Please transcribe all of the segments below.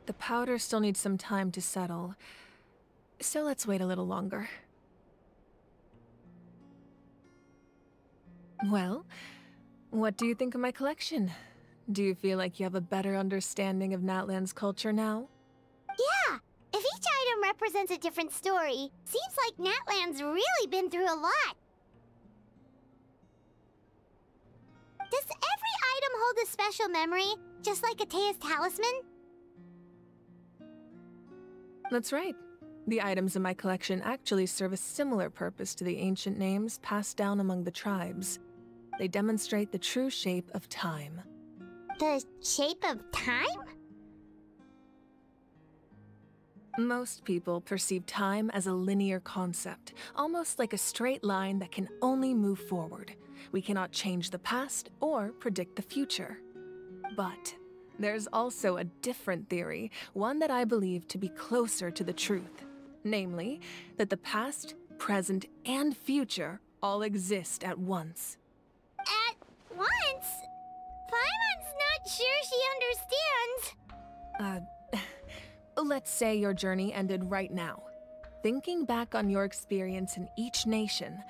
the powder still needs some time to settle. So let's wait a little longer. Well, what do you think of my collection? Do you feel like you have a better understanding of Natlan's culture now? Yeah! If each item represents a different story, seems like Natlan's really been through a lot. Does every item hold a special memory, just like Atea's talisman? That's right. The items in my collection actually serve a similar purpose to the ancient names passed down among the tribes. They demonstrate the true shape of time. The shape of time? Most people perceive time as a linear concept, almost like a straight line that can only move forward. We cannot change the past or predict the future. But there's also a different theory, one that I believe to be closer to the truth. Namely, that the past, present, and future all exist at once. At once? Paimon's not sure she understands. Let's say your journey ended right now. Thinking back on your experience in each nation,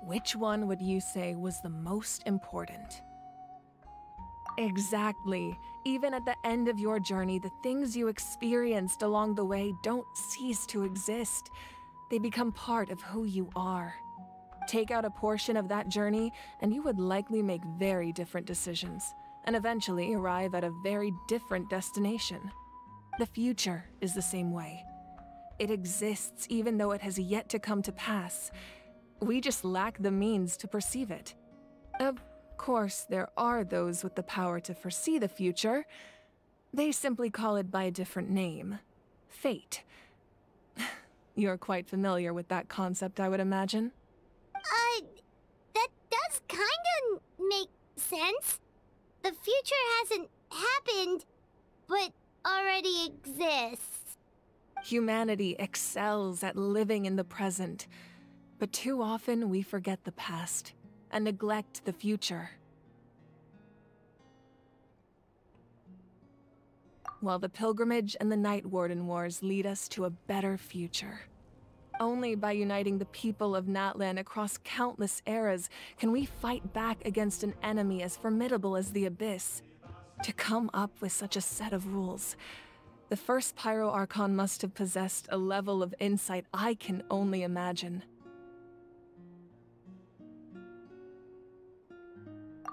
which one would you say was the most important? Exactly. Even at the end of your journey, the things you experienced along the way don't cease to exist. They become part of who you are. Take out a portion of that journey, and you would likely make very different decisions, and eventually arrive at a very different destination. The future is the same way. It exists even though it has yet to come to pass. We just lack the means to perceive it. Of course, there are those with the power to foresee the future. They simply call it by a different name. Fate. You're quite familiar with that concept, I would imagine. That does kinda make sense. The future hasn't happened, but already exists. Humanity excels at living in the present, but too often we forget the past and neglect the future. While the pilgrimage and the Night Warden Wars lead us to a better future. Only by uniting the people of Natlan across countless eras can we fight back against an enemy as formidable as the Abyss. To come up with such a set of rules, the first Pyro Archon must have possessed a level of insight I can only imagine.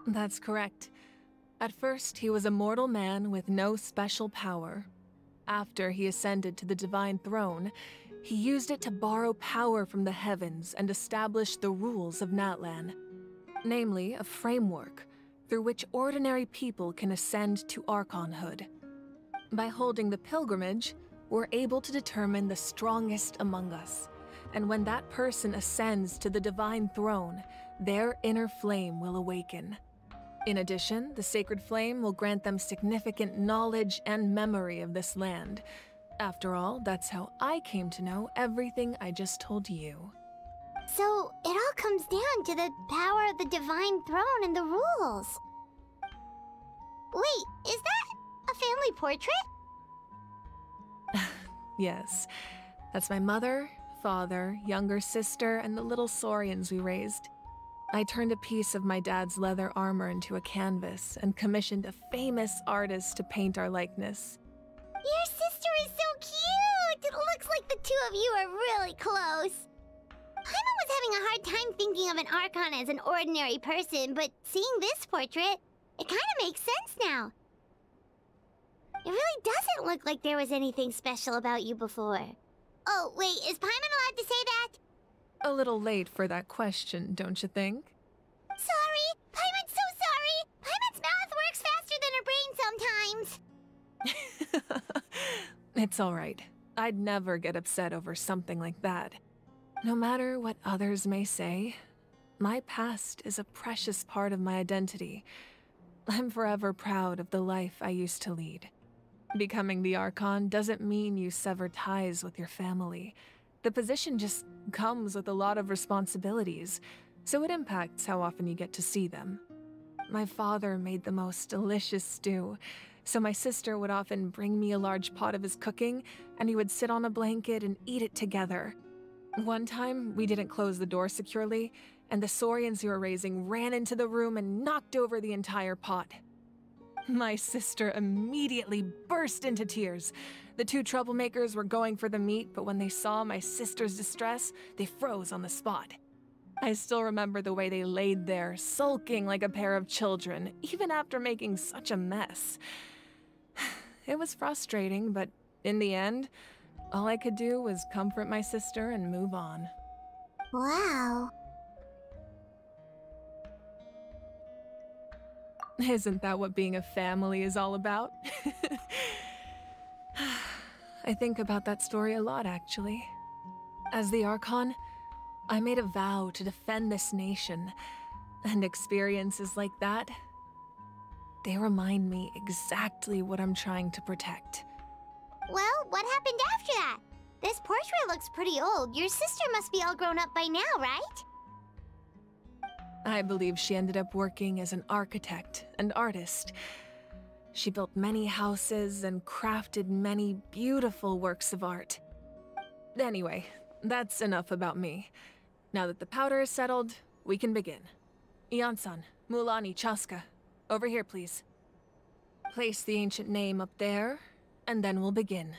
That's correct. At first, he was a mortal man with no special power. After he ascended to the Divine Throne, he used it to borrow power from the heavens and establish the rules of Natlan. Namely, a framework through which ordinary people can ascend to Archonhood. By holding the pilgrimage, we're able to determine the strongest among us. And when that person ascends to the Divine Throne, their inner flame will awaken. In addition, the sacred flame will grant them significant knowledge and memory of this land. After all, that's how I came to know everything I just told you. So, it all comes down to the power of the Divine Throne and the rules. Wait, is that a family portrait? Yes, that's my mother, father, younger sister, and the little saurians we raised. I turned a piece of my dad's leather armor into a canvas and commissioned a famous artist to paint our likeness. Your sister is so cute! It looks like the two of you are really close. Paimon was having a hard time thinking of an Archon as an ordinary person, but seeing this portrait, it kind of makes sense now. It really doesn't look like there was anything special about you before. Oh, wait, is Paimon allowed to say that? A little late for that question, don't you think? Sorry! Paimon's so sorry! Paimon's mouth works faster than her brain sometimes! It's all right. I'd never get upset over something like that. No matter what others may say, my past is a precious part of my identity. I'm forever proud of the life I used to lead. Becoming the Archon doesn't mean you sever ties with your family. The position just comes with a lot of responsibilities, so it impacts how often you get to see them. My father made the most delicious stew, So my sister would often bring me a large pot of his cooking, and we would sit on a blanket and eat it together. One time, we didn't close the door securely, and the saurians who were raising ran into the room and knocked over the entire pot. My sister immediately burst into tears. The two troublemakers were going for the meat, but when they saw my sister's distress, they froze on the spot. I still remember the way they laid there, sulking like a pair of children, even after making such a mess. It was frustrating, but in the end, all I could do was comfort my sister and move on. Wow. Isn't that what being a family is all about? I think about that story a lot, actually. As the Archon, I made a vow to defend this nation, and experiences like that, they remind me exactly what I'm trying to protect. Well, what happened after that? This portrait looks pretty old. Your sister must be all grown up by now, right? I believe she ended up working as an architect and artist. She built many houses and crafted many beautiful works of art. Anyway, that's enough about me. Now that the powder is settled, we can begin. Ian-san, Mulani, Chaska, over here, please. Place the ancient name up there, and then we'll begin.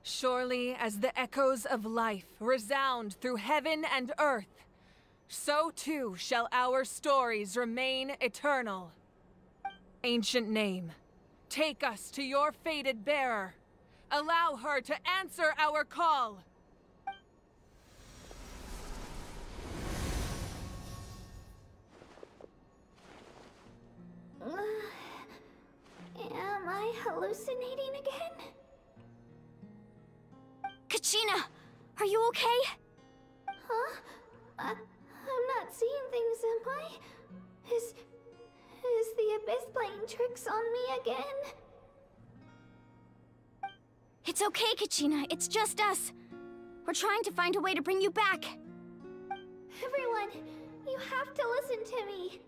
Surely as the echoes of life resound through heaven and earth, so too shall our stories remain eternal. Ancient name, take us to your fated bearer. Allow her to answer our call. Am I hallucinating again? Kachina, are you okay? Huh? I'm not seeing things, am I? Is the Abyss playing tricks on me again? It's okay, Kachina. It's just us. We're trying to find a way to bring you back. Everyone, you have to listen to me.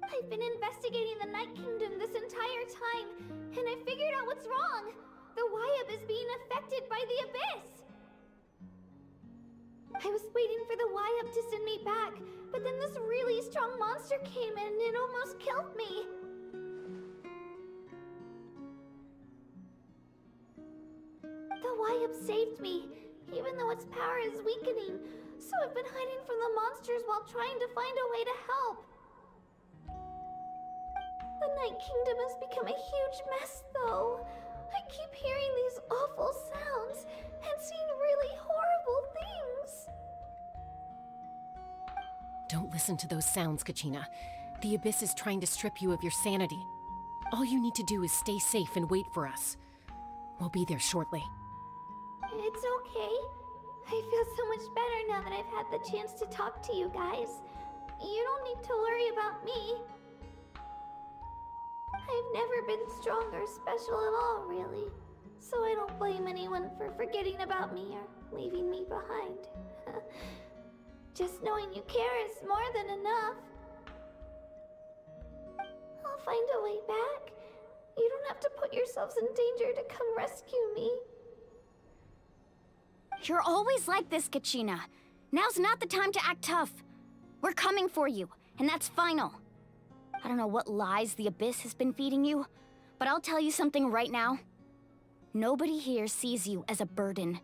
I've been investigating the Night Kingdom this entire time, and I figured out what's wrong. The Wyab is being affected by the Abyss. I was waiting for the Wyab to send me back, but then this really strong monster came in and it almost killed me. The Wyab saved me, even though its power is weakening, so I've been hiding from the monsters while trying to find a way to help. The Night Kingdom has become a huge mess, though. I keep hearing these awful sounds and seeing really horrible things. Don't listen to those sounds, Kachina. The Abyss is trying to strip you of your sanity. All you need to do is stay safe and wait for us. We'll be there shortly. It's okay. I feel so much better now that I've had the chance to talk to you guys. You don't need to worry about me. I've never been strong or special at all, really. So I don't blame anyone for forgetting about me or leaving me behind. Just knowing you care is more than enough. I'll find a way back. You don't have to put yourselves in danger to come rescue me. You're always like this, Kachina. Now's not the time to act tough. We're coming for you, and that's final. I don't know what lies the Abyss has been feeding you, but I'll tell you something right now. Nobody here sees you as a burden.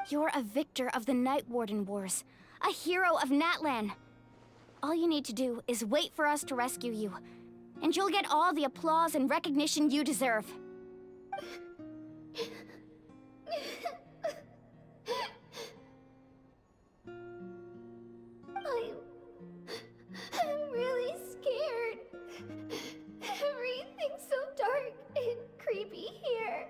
You're a victor of the Night Warden Wars, a hero of Natlan. All you need to do is wait for us to rescue you, and you'll get all the applause and recognition you deserve. I'm really scared. Everything's so dark and creepy here.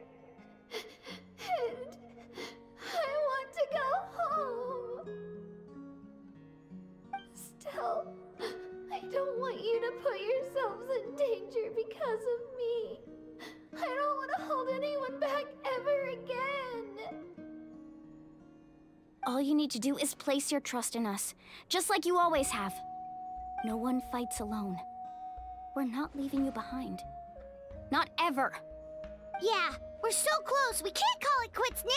because of me. I don't want to hold anyone back ever again. All you need to do is place your trust in us, just like you always have. No one fights alone. We're not leaving you behind. Not ever. Yeah, we're so close, we can't call it quits now!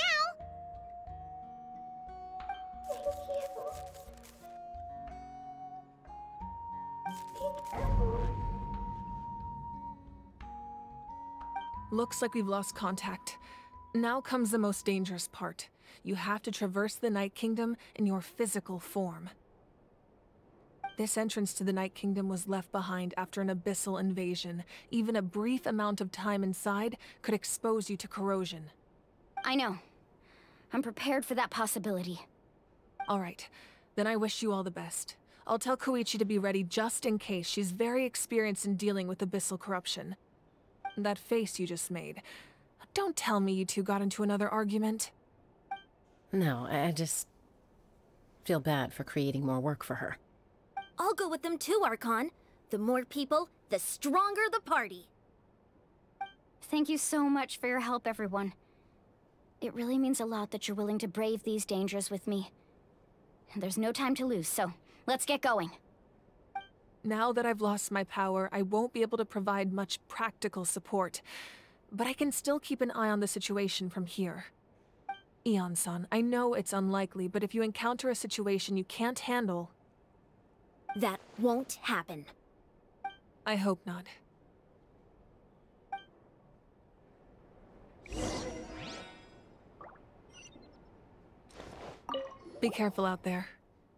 Thank you. Be careful. Looks like we've lost contact. Now comes the most dangerous part. You have to traverse the Night Kingdom in your physical form. This entrance to the Night Kingdom was left behind after an abyssal invasion. Even a brief amount of time inside could expose you to corrosion. I know. I'm prepared for that possibility. All right, then I wish you all the best. I'll tell Koichi to be ready just in case. She's very experienced in dealing with abyssal corruption. That face you just made. Don't tell me you two got into another argument. No, I just feel bad for creating more work for her. I'll go with them too, Archon. The more people, the stronger the party. Thank you so much for your help, everyone. It really means a lot that you're willing to brave these dangers with me. And there's no time to lose, so let's get going. Now that I've lost my power, I won't be able to provide much practical support. But I can still keep an eye on the situation from here. Eon-san, I know it's unlikely, but if you encounter a situation you can't handle... That won't happen. I hope not. Be careful out there.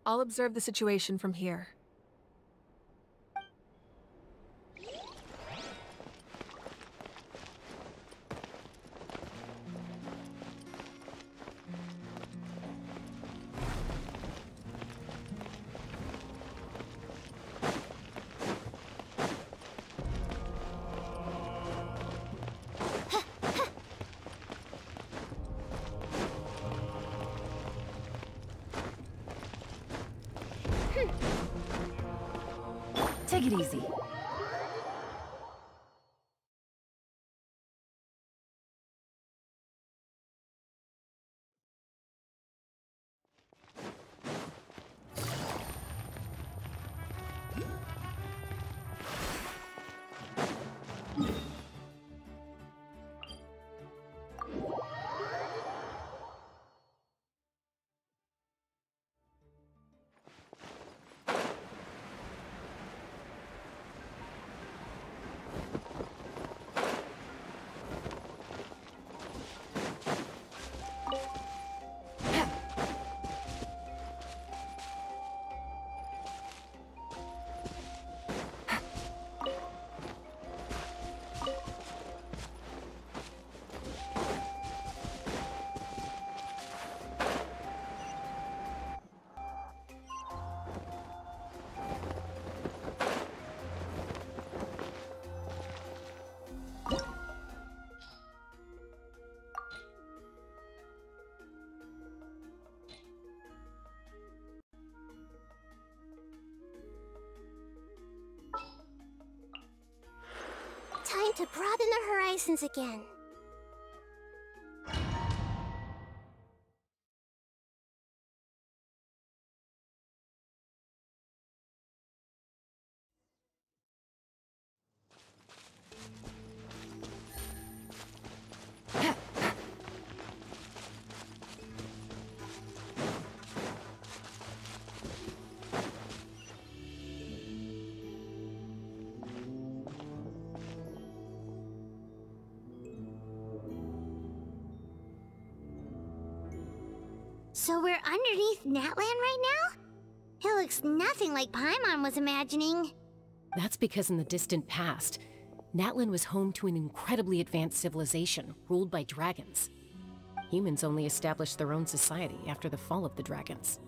I'll observe the situation from here. Take it easy. Time to broaden the horizons again. So we're underneath Natlan right now? It looks nothing like Paimon was imagining. That's because in the distant past, Natlan was home to an incredibly advanced civilization ruled by dragons. Humans only established their own society after the fall of the dragons.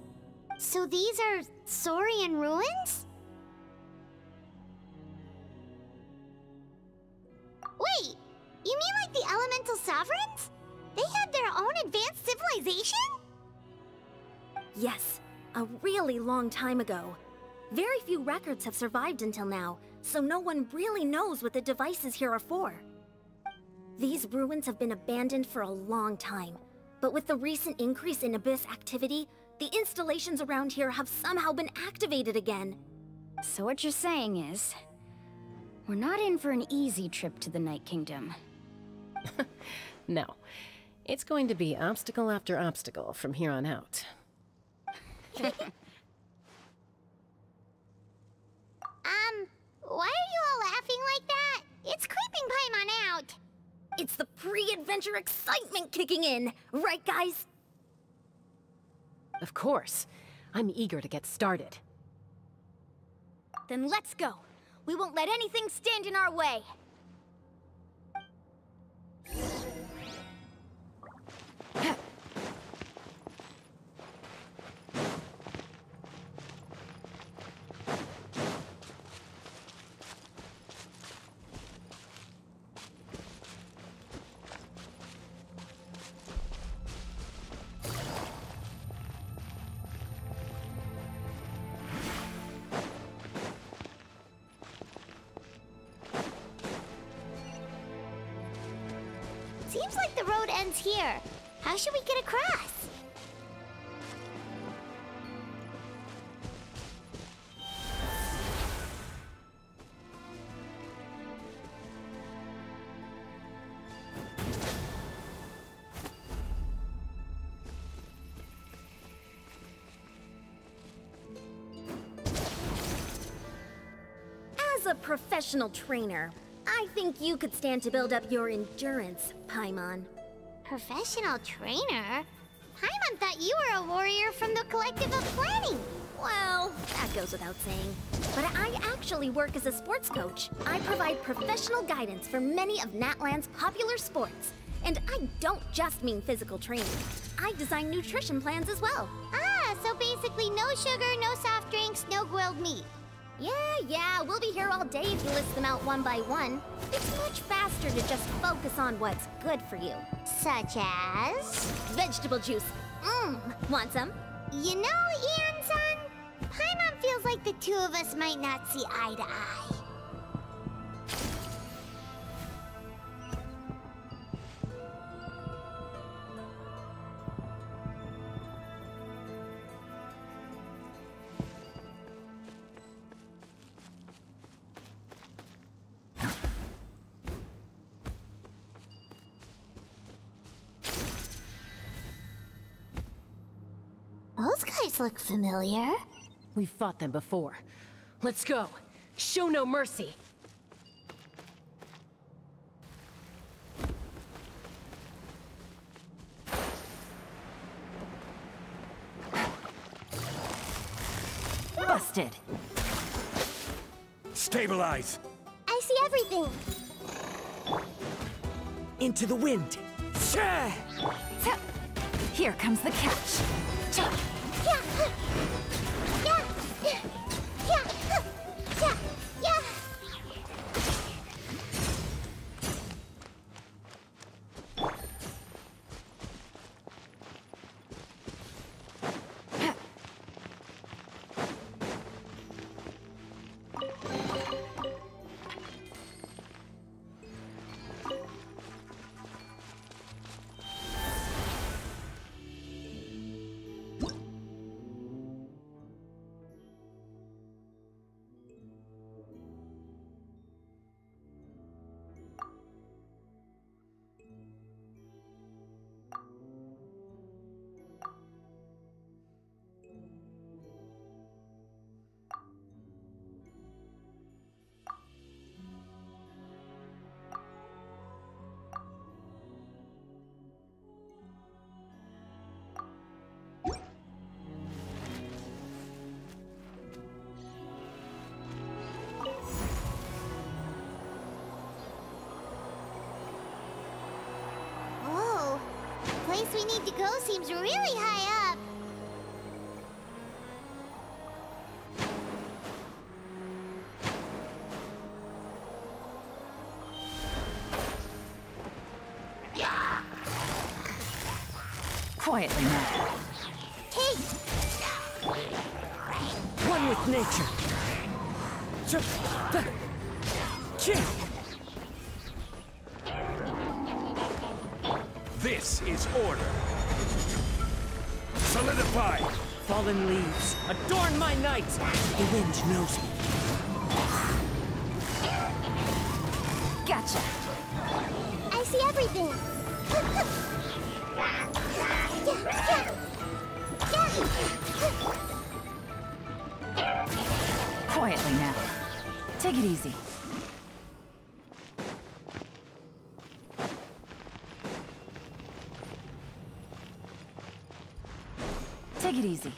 So these are Saurian ruins? Wait, you mean like the elemental sovereigns? They had their own advanced civilization? Yes, a really long time ago. Very few records have survived until now, so no one really knows what the devices here are for. These ruins have been abandoned for a long time, but with the recent increase in Abyss activity, the installations around here have somehow been activated again. So what you're saying is, we're not in for an easy trip to the Night Kingdom. No. It's going to be obstacle after obstacle from here on out. Why are you all laughing like that? It's creeping Paimon out. It's the pre-adventure excitement kicking in, right guys? Of course. I'm eager to get started. Then let's go. We won't let anything stand in our way. Seems like the road ends here. How should we get across? As a professional trainer, I think you could stand to build up your endurance, Paimon. Professional trainer? Paimon thought you were a warrior from the Collective of Planning. Well, that goes without saying. But I actually work as a sports coach. I provide professional guidance for many of Natlan's popular sports. And I don't just mean physical training. I design nutrition plans as well. Ah, so basically no sugar, no soft drinks, no grilled meat. Yeah, we'll be here all day if you list them out one by one. It's much faster to just focus on what's good for you. Such as? Vegetable juice. Want some? You know, Ian-san, Paimon feels like the two of us might not see eye to eye. Those guys look familiar. We've fought them before. Let's go. Show no mercy. Busted. Stabilize. I see everything. Into the wind. Shah! Here comes the catch. Yeah. Yeah. Yeah. Yeah. Yeah. Yeah. Whoa. The place we need to go seems really high up. Quietly now. Hey! One with nature. This is order. Solidify! Fallen leaves, adorn my night! The wind knows me. Gotcha. I see everything. Quietly now. Take it easy. Take it easy.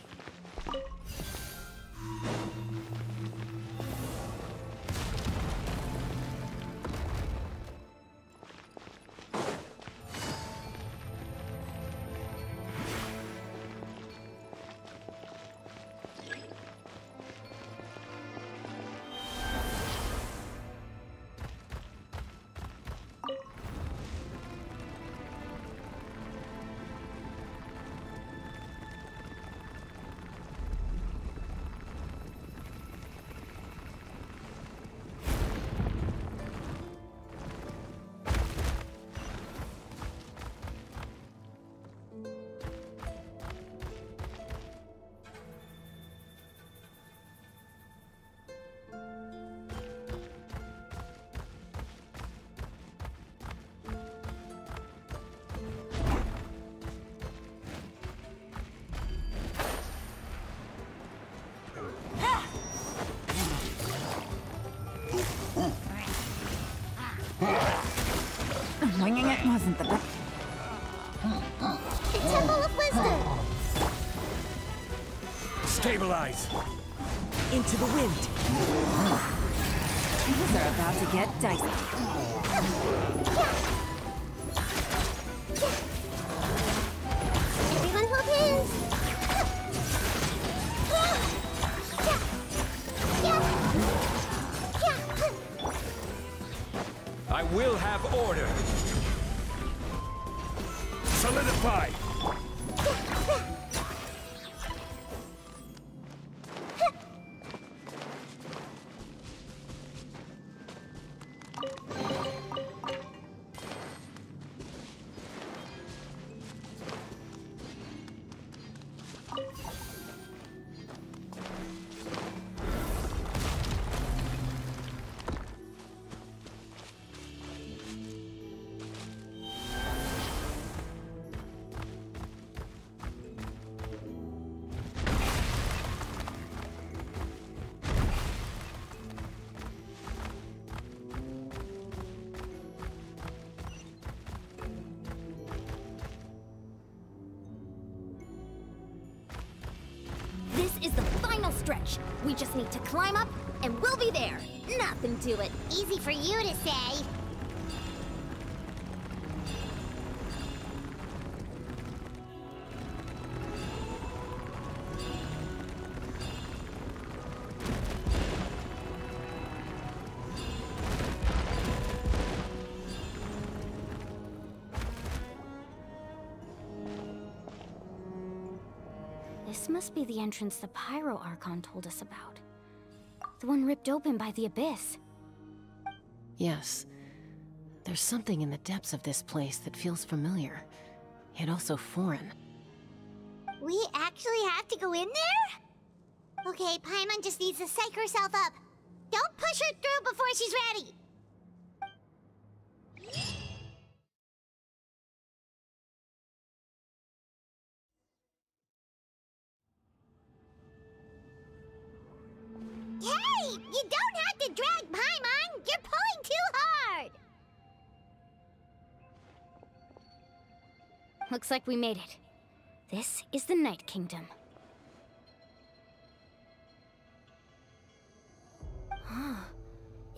Winging it wasn't the best. The Temple of Wisdom! Stabilize! Into the wind. Things are about to get dicey. Everyone hold hands! I will have order. Solidify! This is the final stretch. We just need to climb up, and we'll be there. Nothing to it. Easy for you to say. This must be the entrance the Pyro Archon told us about. The one ripped open by the Abyss. Yes. There's something in the depths of this place that feels familiar, yet also foreign. We actually have to go in there? Okay, Paimon just needs to psych herself up. Don't push her through before she's ready. Hey! You don't have to drag Paimon! You're pulling too hard! Looks like we made it. This is the Night Kingdom.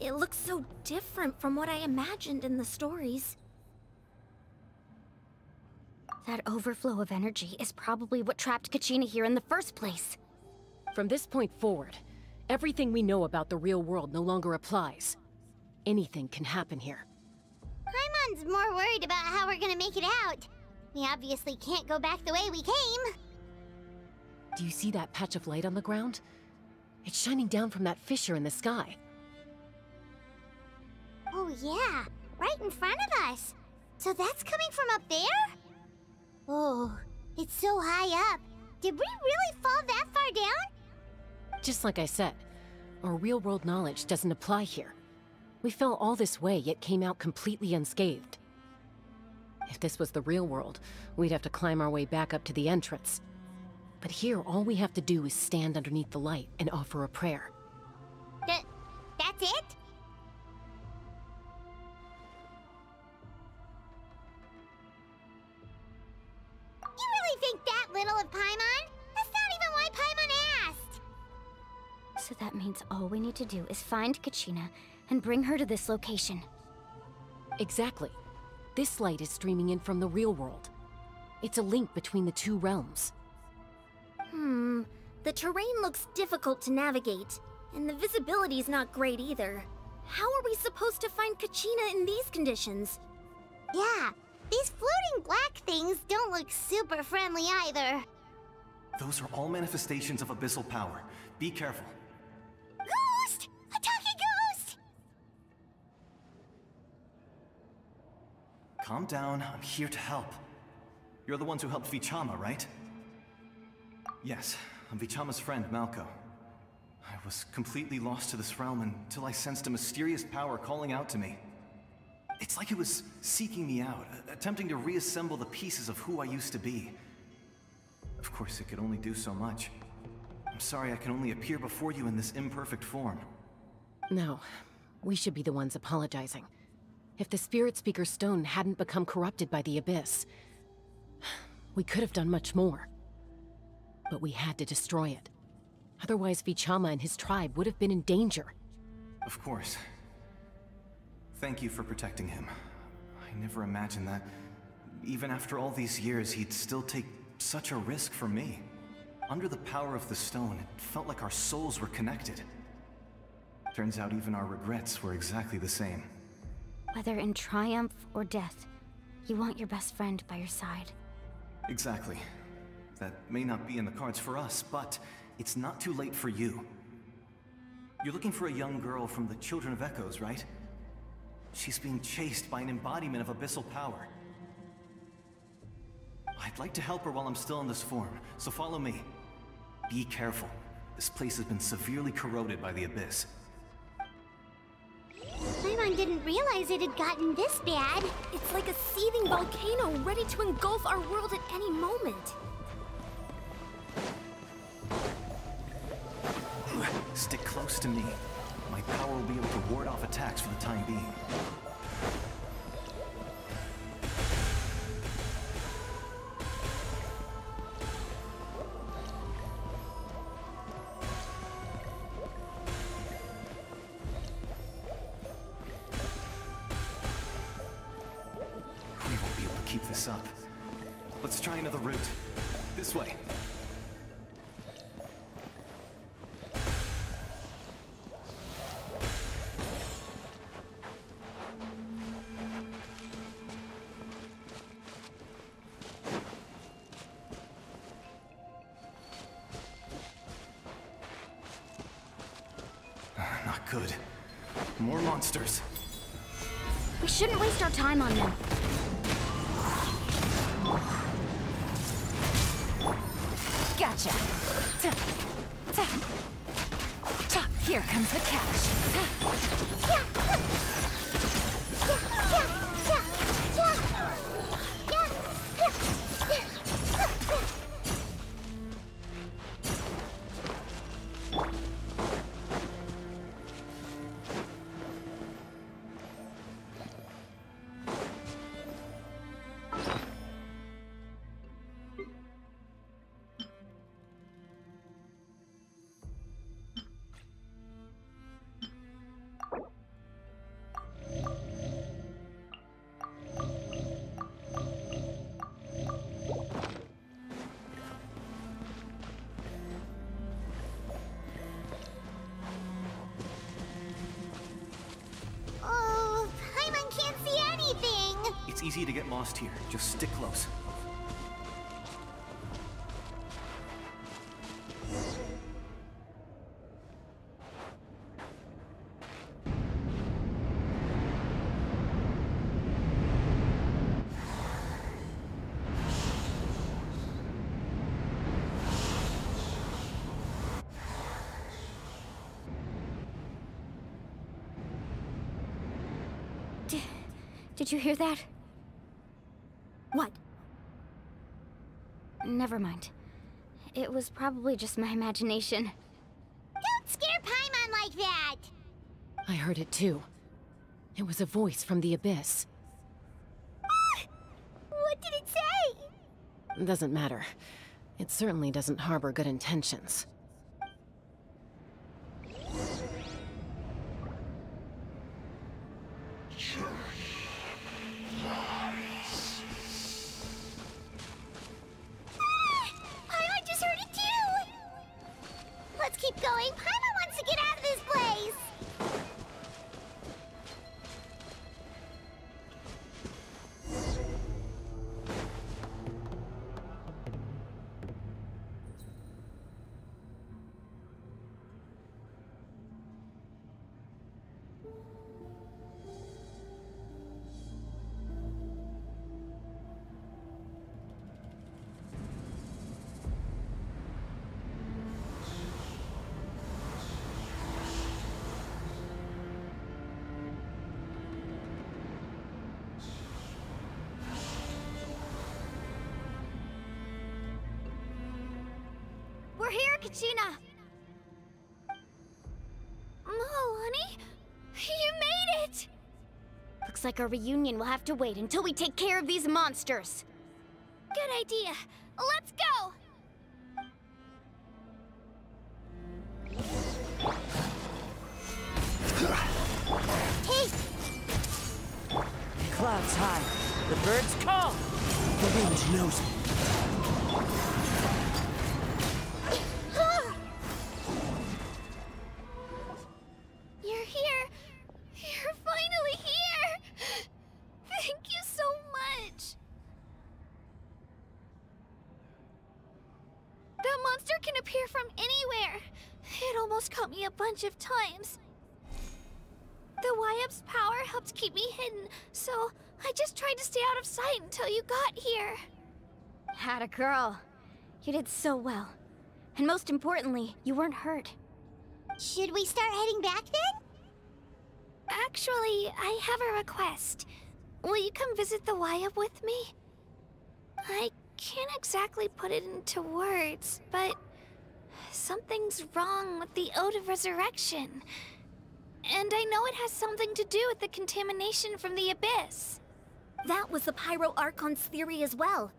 It looks so different from what I imagined in the stories. That overflow of energy is probably what trapped Kachina here in the first place. From this point forward, everything we know about the real world no longer applies. Anything can happen here. Paimon's more worried about how we're gonna make it out. We obviously can't go back the way we came. Do you see that patch of light on the ground? It's shining down from that fissure in the sky. Oh yeah, right in front of us. So that's coming from up there? Oh, it's so high up. Did we really fall that far down? Just like I said, our real-world knowledge doesn't apply here. We fell all this way, yet came out completely unscathed. If this was the real world, we'd have to climb our way back up to the entrance. But here, all we have to do is stand underneath the light and offer a prayer. That's it? You really think that little of Paimon? That's not even why Paimon asked! So that means all we need to do is find Kachina and bring her to this location. Exactly. This light is streaming in from the real world. It's a link between the two realms. The terrain looks difficult to navigate, and the visibility's not great either. How are we supposed to find Kachina in these conditions? Yeah, these floating black things don't look super friendly either. Those are all manifestations of abyssal power. Be careful. Ghost! A talking ghost! Calm down, I'm here to help. You're the ones who helped Vichama, right? Yes, I'm Vichama's friend, Malko. I was completely lost to this realm until I sensed a mysterious power calling out to me. It's like it was seeking me out, attempting to reassemble the pieces of who I used to be. Of course, it could only do so much. I'm sorry I can only appear before you in this imperfect form. No, we should be the ones apologizing. If the Spirit Speaker Stone hadn't become corrupted by the Abyss, we could have done much more. But we had to destroy it. Otherwise, Vichama and his tribe would have been in danger. Of course. Thank you for protecting him. I never imagined that, even after all these years, he'd still take such a risk for me. Under the power of the stone, it felt like our souls were connected. Turns out even our regrets were exactly the same. Whether in triumph or death, you want your best friend by your side. Exactly. That may not be in the cards for us, but it's not too late for you. You're looking for a young girl from the Children of Echoes, right? She's being chased by an embodiment of abyssal power. I'd like to help her while I'm still in this form, so follow me. Be careful. This place has been severely corroded by the Abyss. Paimon didn't realize it had gotten this bad. It's like a seething volcano ready to engulf our world at any moment. Stick close to me. My power will be able to ward off attacks for the time being. We won't be able to keep this up. Let's try another route. This way. Not good. More monsters. We shouldn't waste our time on them. Gotcha. Here comes the catch. Oh, Paimon can't see anything! It's easy to get lost here. Just stick close. Did you hear that? What? Never mind. It was probably just my imagination. Don't scare Paimon like that! I heard it too. It was a voice from the abyss. What did it say? Doesn't matter. It certainly doesn't harbor good intentions. Paimon just heard it too! Let's keep going. Paimon wants to get out of this place! We're here, Kachina! Oh, honey? You made it! Looks like our reunion will have to wait until we take care of these monsters. Good idea. Let's go! Hey! Clouds high. The birds call. The wind knows it. You're here! You're finally here! Thank you so much! That monster can appear from anywhere! It almost caught me a bunch of times. The Wyup's power helped keep me hidden, so I just tried to stay out of sight until you got here. Atta girl. You did so well. And most importantly, you weren't hurt. Should we start heading back then? Actually, I have a request. Will you come visit the Wyup with me? I can't exactly put it into words, but something's wrong with the Ode of Resurrection. And I know it has something to do with the contamination from the Abyss. That was the Pyro Archon's theory as well.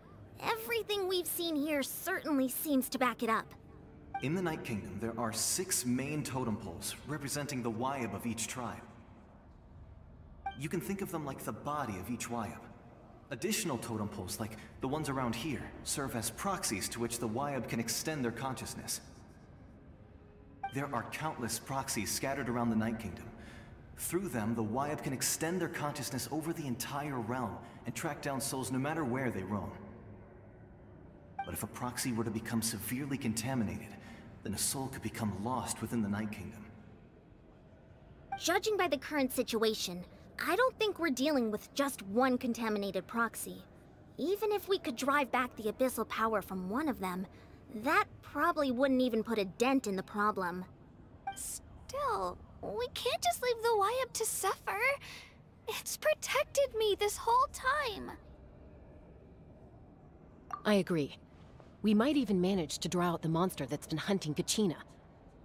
Everything we've seen here certainly seems to back it up. In the Night Kingdom, there are 6 main totem poles representing the Wyub of each tribe. You can think of them like the body of each Wyub. Additional totem poles, like the ones around here, serve as proxies to which the Wyub can extend their consciousness. There are countless proxies scattered around the Night Kingdom. Through them, the Wyub can extend their consciousness over the entire realm and track down souls no matter where they roam. But if a proxy were to become severely contaminated, then a soul could become lost within the Night Kingdom. Judging by the current situation, I don't think we're dealing with just one contaminated proxy. Even if we could drive back the abyssal power from one of them, that probably wouldn't even put a dent in the problem. Still, we can't just leave the Wyup to suffer. It's protected me this whole time. I agree. We might even manage to draw out the monster that's been hunting Kachina.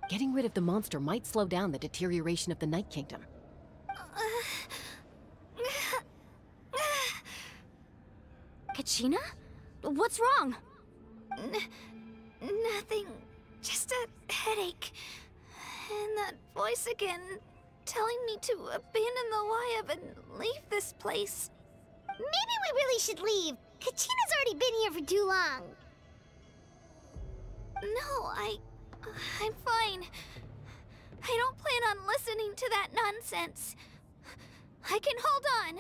Getting rid of the monster might slow down the deterioration of the Night Kingdom. Kachina? What's wrong? Nothing. Just a headache. And that voice again, telling me to abandon the Wyup and leave this place. Maybe we really should leave. Kachina's already been here for too long. No, I'm fine. I don't plan on listening to that nonsense. I can hold on.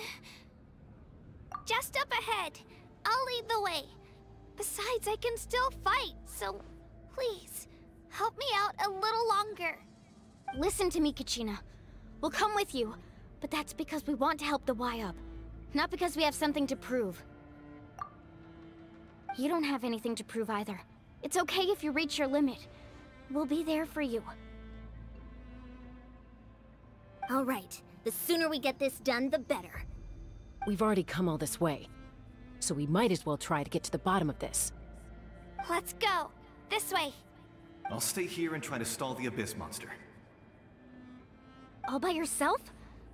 Just up ahead. I'll lead the way. Besides, I can still fight, so please, help me out a little longer. Listen to me, Kachina. We'll come with you, but that's because we want to help the Wyup, not because we have something to prove. You don't have anything to prove either. It's okay if you reach your limit. We'll be there for you. All right, the sooner we get this done, the better. We've already come all this way, so we might as well try to get to the bottom of this. Let's go. This way. I'll stay here and try to stall the Abyss monster. All by yourself?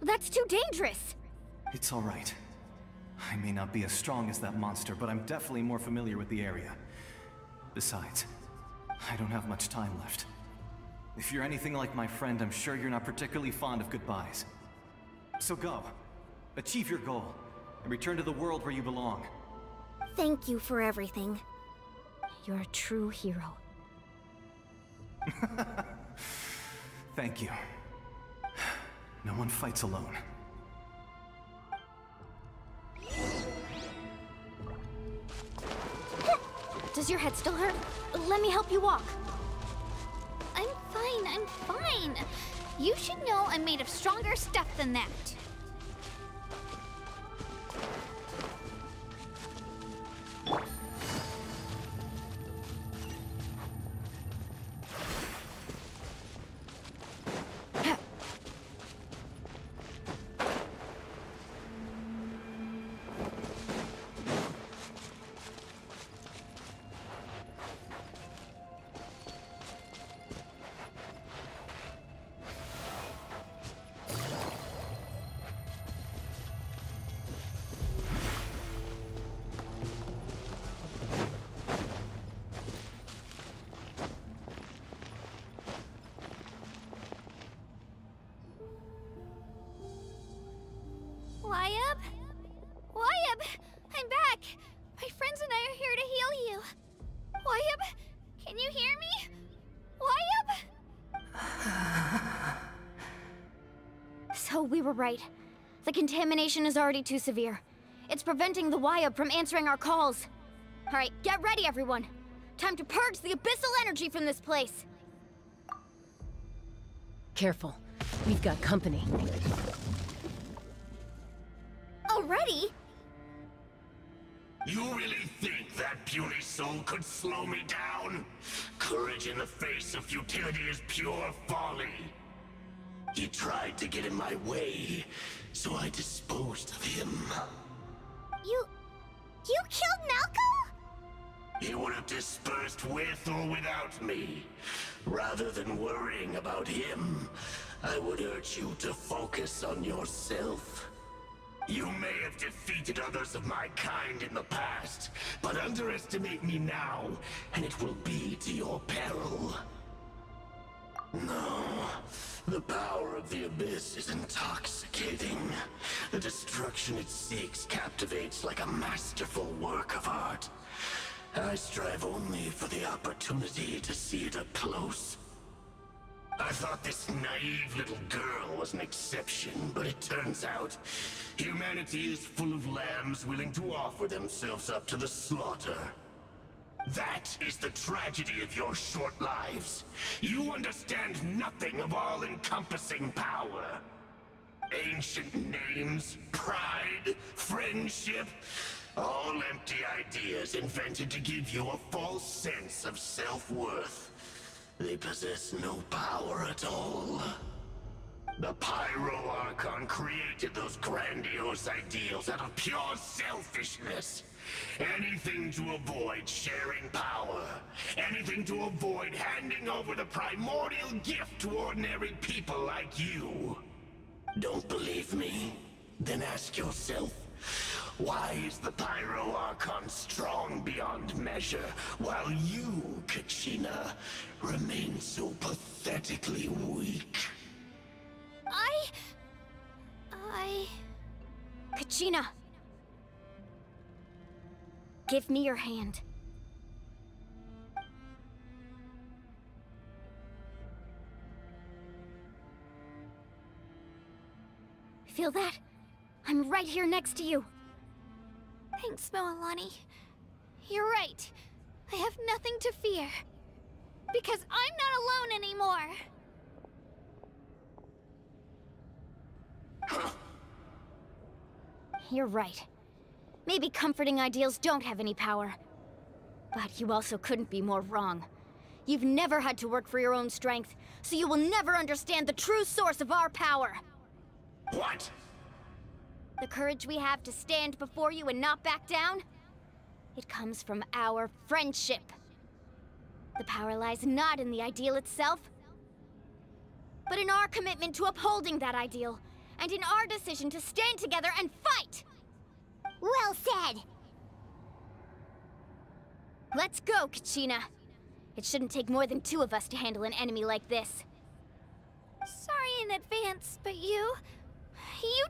That's too dangerous! It's all right. I may not be as strong as that monster, but I'm definitely more familiar with the area. Besides, I don't have much time left. If you're anything like my friend, I'm sure you're not particularly fond of goodbyes. So go. Achieve your goal, and return to the world where you belong. Thank you for everything. You're a true hero. Thank you. No one fights alone. Does your head still hurt? Let me help you walk. I'm fine. You should know I'm made of stronger stuff than that. Wyab! I'm back! My friends and I are here to heal you. Wyab, can you hear me? Wyab? So we were right. The contamination is already too severe. It's preventing the Wyab from answering our calls. Alright, get ready everyone. Time to purge the abyssal energy from this place. Careful. We've got company. Already? You really think that puny soul could slow me down? Courage in the face of futility is pure folly. He tried to get in my way, so I disposed of him. You killed Malco? He would have dispersed with or without me. Rather than worrying about him, I would urge you to focus on yourself. You may have defeated others of my kind in the past, but underestimate me now, and it will be to your peril. No, the power of the Abyss is intoxicating. The destruction it seeks captivates like a masterful work of art. I strive only for the opportunity to see it up close. I thought this naive little girl was an exception, but it turns out humanity is full of lambs willing to offer themselves up to the slaughter. That is the tragedy of your short lives. You understand nothing of all-encompassing power. Ancient names, pride, friendship, all empty ideas invented to give you a false sense of self-worth. They possess no power at all. The Pyro Archon created those grandiose ideals out of pure selfishness. Anything to avoid sharing power. Anything to avoid handing over the primordial gift to ordinary people like you. Don't believe me? Then ask yourself, why is the Pyro Archon strong beyond measure, while you, Kachina, remain so pathetically weak? Kachina! Give me your hand. Feel that? I'm right here next to you. Thanks, Moalani. You're right. I have nothing to fear. Because I'm not alone anymore. You're right. Maybe comforting ideals don't have any power. But you also couldn't be more wrong. You've never had to work for your own strength, so you will never understand the true source of our power. What? The courage we have to stand before you and not back down, it comes from our friendship. The power lies not in the ideal itself, but in our commitment to upholding that ideal, and in our decision to stand together and fight! Well said! Let's go, Kachina. It shouldn't take more than 2 of us to handle an enemy like this. Sorry in advance, but you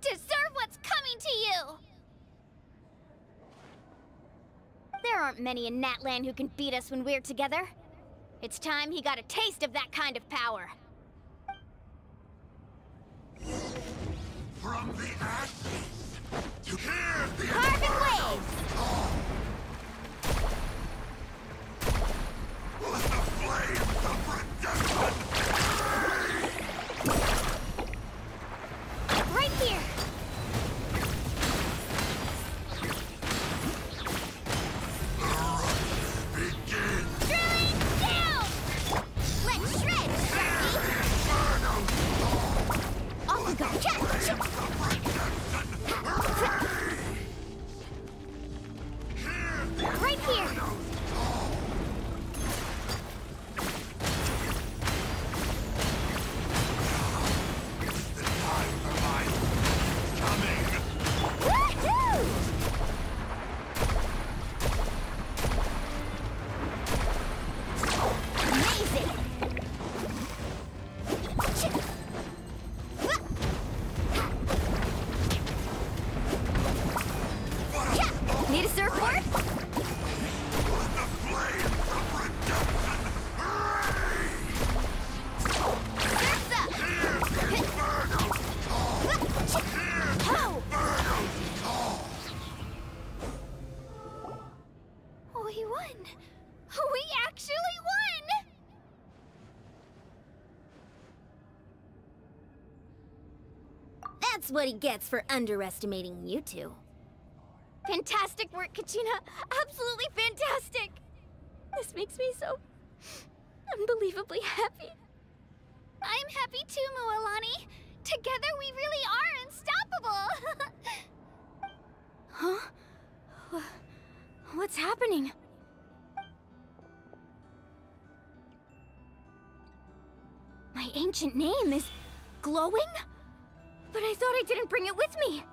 deserve what's coming to you! There aren't many in Natlan who can beat us when we're together. It's time he got a taste of that kind of power. From the ashes to hear the Carbon waves! Let the flames of redemption Right here! begin. Drilling down! Let's shred, Sharky! Off we go! Right here! Need a surfboard? Surf's up! We won! We actually won! That's what he gets for underestimating you two. Fantastic work, Kachina! Absolutely fantastic! This makes me so unbelievably happy. I'm happy too, Mualani. Together we really are unstoppable! Huh? What's happening? My ancient name is glowing? But I thought I didn't bring it with me.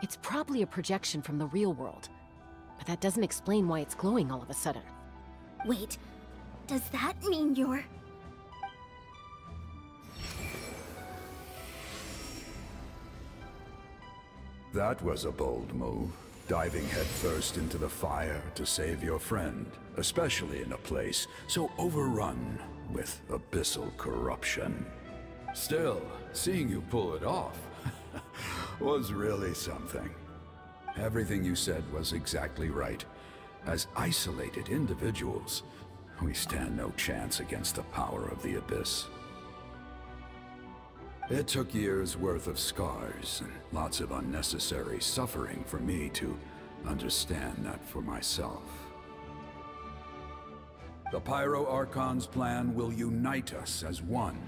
It's probably a projection from the real world. But that doesn't explain why it's glowing all of a sudden. Wait, does that mean you're... That was a bold move, diving headfirst into the fire to save your friend, especially in a place so overrun with abyssal corruption. Still, seeing you pull it off was really something. Everything you said was exactly right. As isolated individuals, we stand no chance against the power of the Abyss. It took years' worth of scars and lots of unnecessary suffering for me to understand that for myself. The Pyro Archon's plan will unite us as one.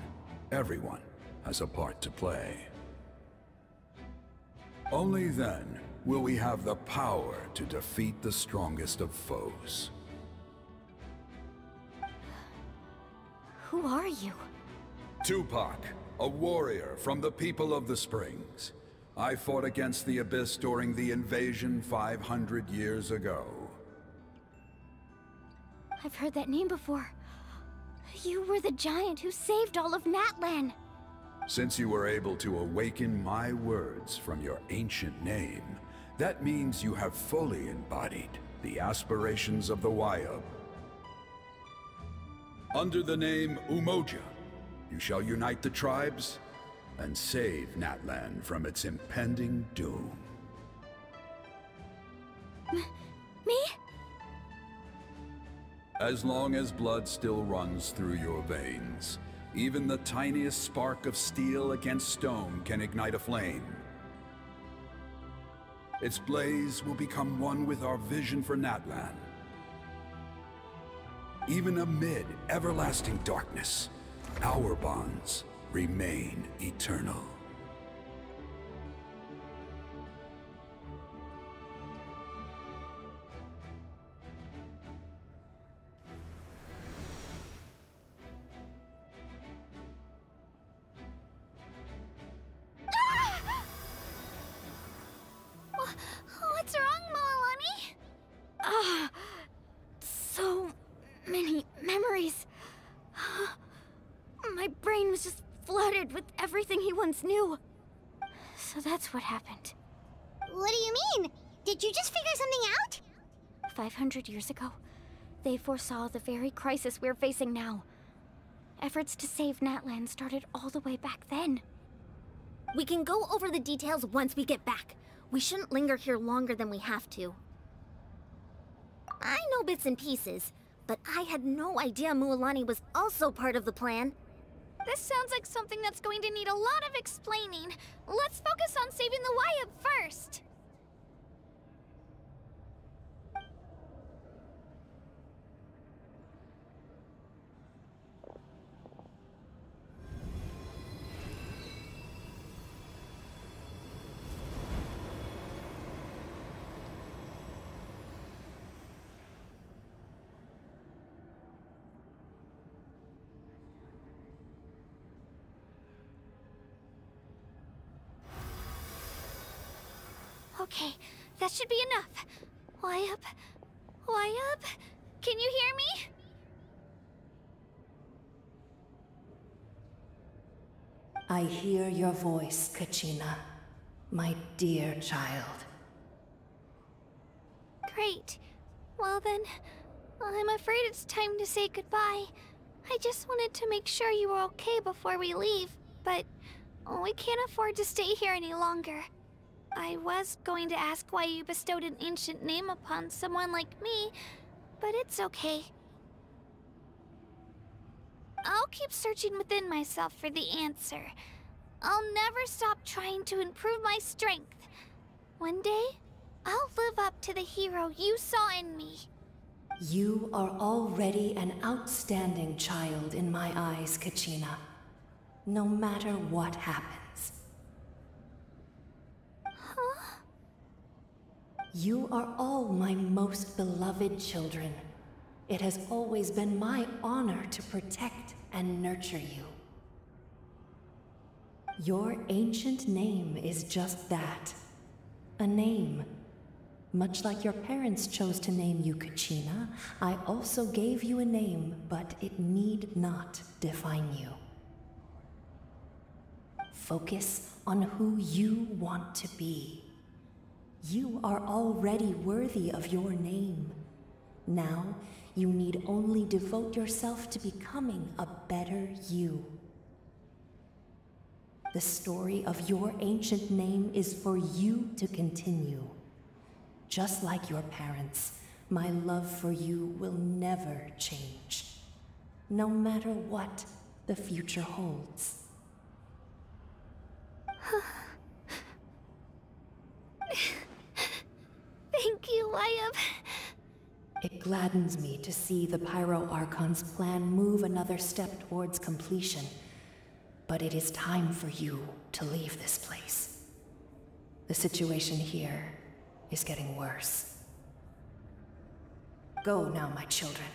Everyone has a part to play. Only then will we have the power to defeat the strongest of foes. Who are you? Tupac, a warrior from the people of the Springs. I fought against the Abyss during the invasion 500 years ago. I've heard that name before. You were the giant who saved all of Natlan. Since you were able to awaken my words from your ancient name, that means you have fully embodied the aspirations of the Wayub. Under the name Umoja, you shall unite the tribes and save Natlan from its impending doom. Me? As long as blood still runs through your veins, even the tiniest spark of steel against stone can ignite a flame. Its blaze will become one with our vision for Natlan. Even amid everlasting darkness, our bonds remain eternal. everything he once knew. So that's what happened. What do you mean? Did you just figure something out? 500 years ago, they foresaw the very crisis we're facing now. Efforts to save Natlan started all the way back then. We can go over the details once we get back. We shouldn't linger here longer than we have to. I know bits and pieces, but I had no idea Mualani was also part of the plan. This sounds like something that's going to need a lot of explaining. Let's focus on saving the Wyatt first. Okay, that should be enough. Wyatt? Wyatt? Can you hear me? I hear your voice, Kachina, my dear child. Great. Well then, I'm afraid it's time to say goodbye. I just wanted to make sure you were okay before we leave, but we can't afford to stay here any longer. I was going to ask why you bestowed an ancient name upon someone like me, but it's okay. I'll keep searching within myself for the answer. I'll never stop trying to improve my strength. One day, I'll live up to the hero you saw in me. You are already an outstanding child in my eyes, Kachina. No matter what happens. You are all my most beloved children. It has always been my honor to protect and nurture you. Your ancient name is just that. A name. Much like your parents chose to name you Kachina, I also gave you a name, but it need not define you. Focus on who you want to be. You are already worthy of your name. Now, you need only devote yourself to becoming a better you. The story of your ancient name is for you to continue. Just like your parents, my love for you will never change, no matter what the future holds. Thank you, Wyatt. It gladdens me to see the Pyro Archon's plan move another step towards completion. But it is time for you to leave this place. The situation here is getting worse. Go now, my children.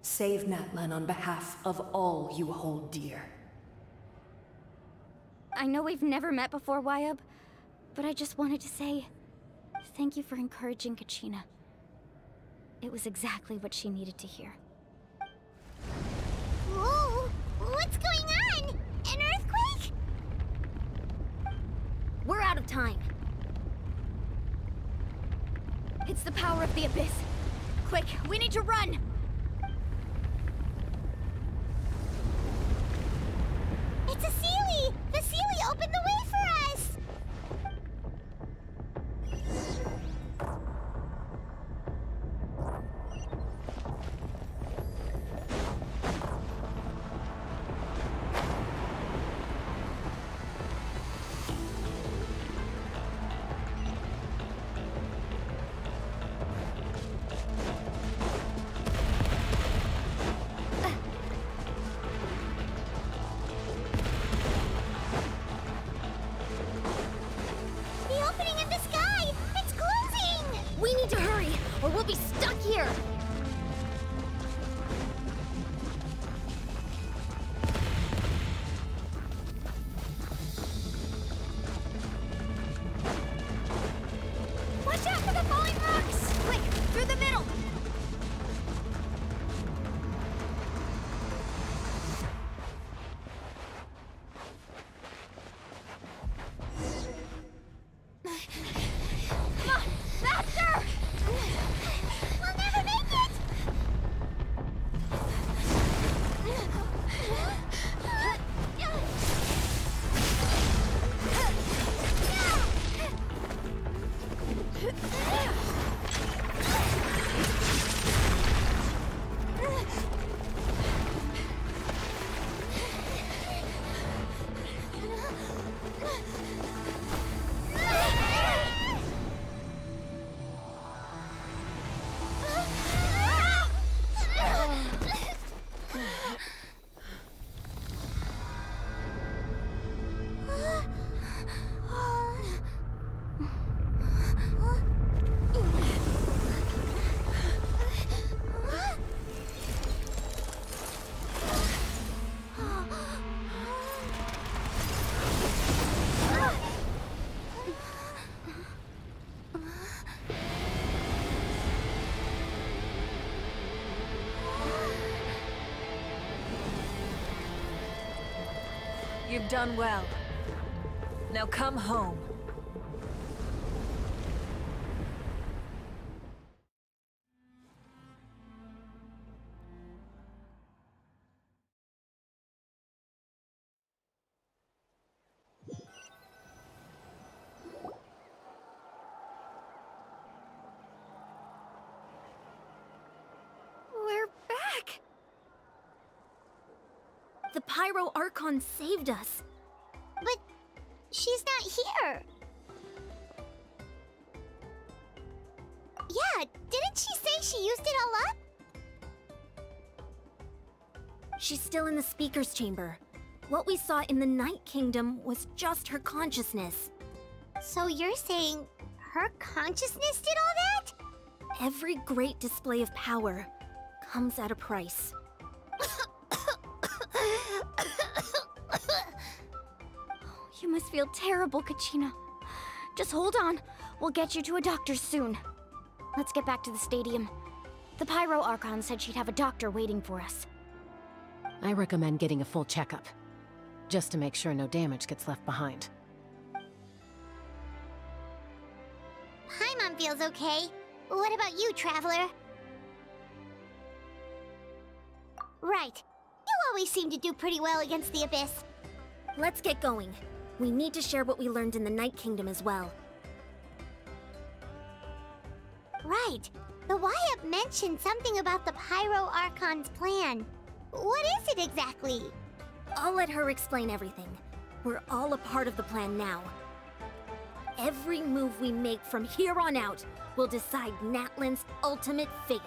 Save Natlan on behalf of all you hold dear. I know we've never met before, Wyatt, but I just wanted to say thank you for encouraging Kachina. It was exactly what she needed to hear. Whoa! What's going on? An earthquake? We're out of time. It's the power of the Abyss. Quick, we need to run! It's a Seelie! The Seelie opened the way for us! You've done well. Now come home. We're back! The Pyro Archon saved us. But she's not here. Yeah, didn't she say she used it all up? She's still in the speaker's chamber. What we saw in the Night Kingdom was just her consciousness. So you're saying her consciousness did all that? Every great display of power comes at a price. You must feel terrible, Kachina. Just hold on. We'll get you to a doctor soon. Let's get back to the stadium. The Pyro Archon said she'd have a doctor waiting for us. I recommend getting a full checkup, just to make sure no damage gets left behind. Paimon feels okay. What about you, Traveler? Right. You always seem to do pretty well against the Abyss. Let's get going. We need to share what we learned in the Night Kingdom as well. Right. The YUP mentioned something about the Pyro Archon's plan. What is it exactly? I'll let her explain everything. We're all a part of the plan now. Every move we make from here on out will decide Natlan's ultimate fate.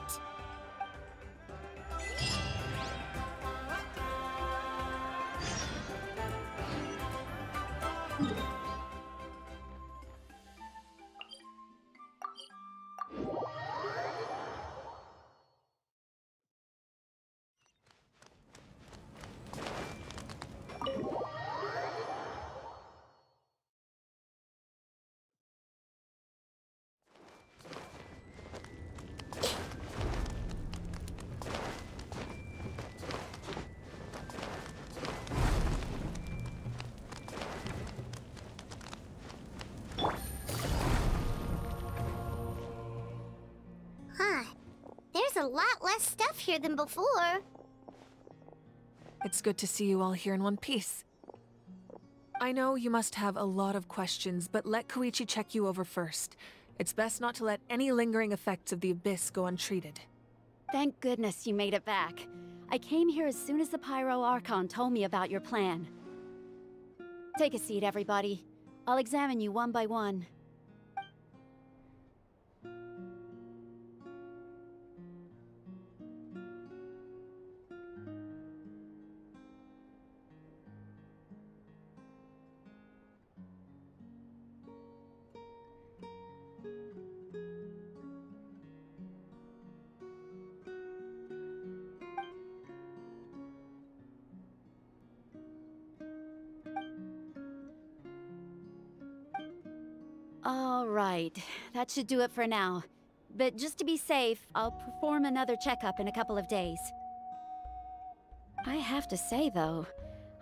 Huh. There's a lot less stuff here than before. It's good to see you all here in one piece. I know you must have a lot of questions, but let Koichi check you over first. It's best not to let any lingering effects of the Abyss go untreated. Thank goodness you made it back. I came here as soon as the Pyro Archon told me about your plan. Take a seat, everybody. I'll examine you one by one. All right, that should do it for now. But just to be safe, I'll perform another checkup in a couple of days. I have to say, though,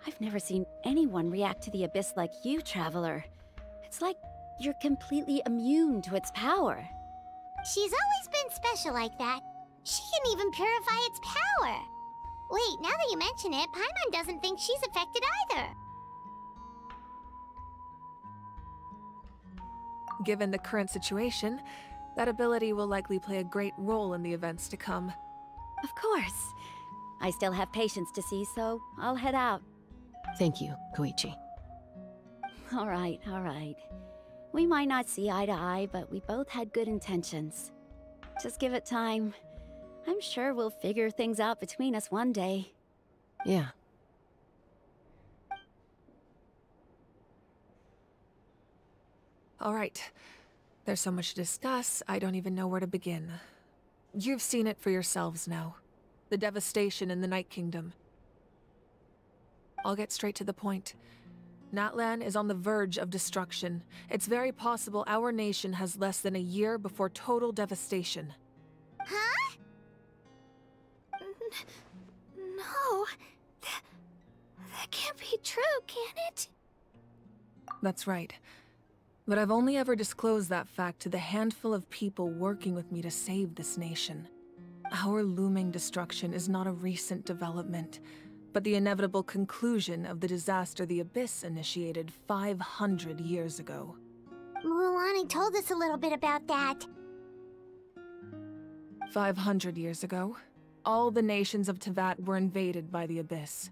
I've never seen anyone react to the Abyss like you, Traveler. It's like you're completely immune to its power. She's always been special like that. She can even purify its power. Wait, now that you mention it, Paimon doesn't think she's affected either. Given the current situation, that ability will likely play a great role in the events to come. Of course. I still have patients to see, so I'll head out. Thank you, Koichi. All right, all right. We might not see eye to eye, but we both had good intentions. Just give it time. I'm sure we'll figure things out between us one day. Yeah. All right. There's so much to discuss, I don't even know where to begin. You've seen it for yourselves now. The devastation in the Night Kingdom. I'll get straight to the point. Natlan is on the verge of destruction. It's very possible our nation has less than a year before total devastation. Huh? No. The That can't be true, can it? That's right. But I've only ever disclosed that fact to the handful of people working with me to save this nation. Our looming destruction is not a recent development, but the inevitable conclusion of the disaster the Abyss initiated 500 years ago. Mualani told us a little bit about that. 500 years ago, all the nations of Teyvat were invaded by the Abyss.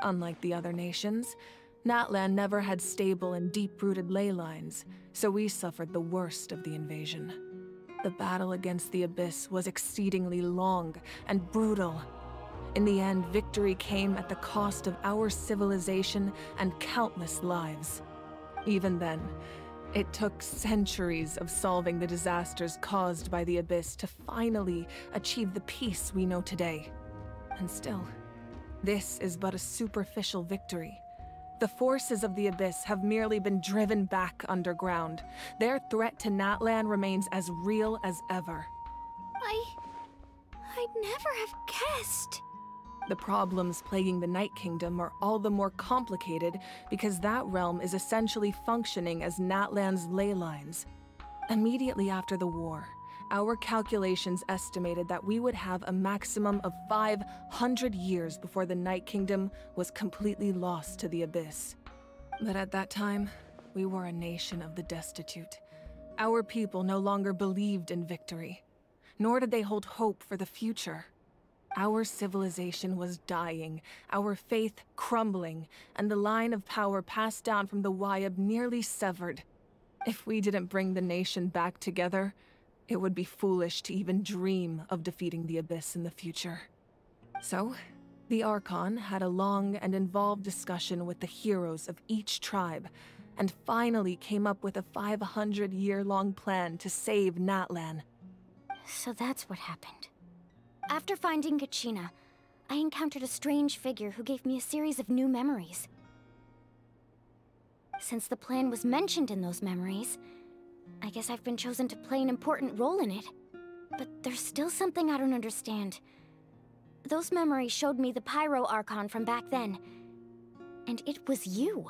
Unlike the other nations, Natlan never had stable and deep-rooted ley lines, so we suffered the worst of the invasion. The battle against the Abyss was exceedingly long and brutal. In the end, victory came at the cost of our civilization and countless lives. Even then, it took centuries of solving the disasters caused by the Abyss to finally achieve the peace we know today. And still, this is but a superficial victory. The forces of the Abyss have merely been driven back underground. Their threat to Natlan remains as real as ever. I'd never have guessed. The problems plaguing the Night Kingdom are all the more complicated because that realm is essentially functioning as Natlan's ley lines. Immediately after the war, our calculations estimated that we would have a maximum of 500 years before the Night Kingdom was completely lost to the Abyss. But at that time, we were a nation of the destitute. Our people no longer believed in victory, nor did they hold hope for the future. Our civilization was dying, our faith crumbling, and the line of power passed down from the Wayab nearly severed. If we didn't bring the nation back together, it would be foolish to even dream of defeating the Abyss in the future. So, the Archon had a long and involved discussion with the heroes of each tribe, and finally came up with a 500-year-long plan to save Natlan. So that's what happened. After finding Gachina, I encountered a strange figure who gave me a series of new memories. Since the plan was mentioned in those memories, I guess I've been chosen to play an important role in it. But there's still something I don't understand. Those memories showed me the Pyro Archon from back then. And it was you.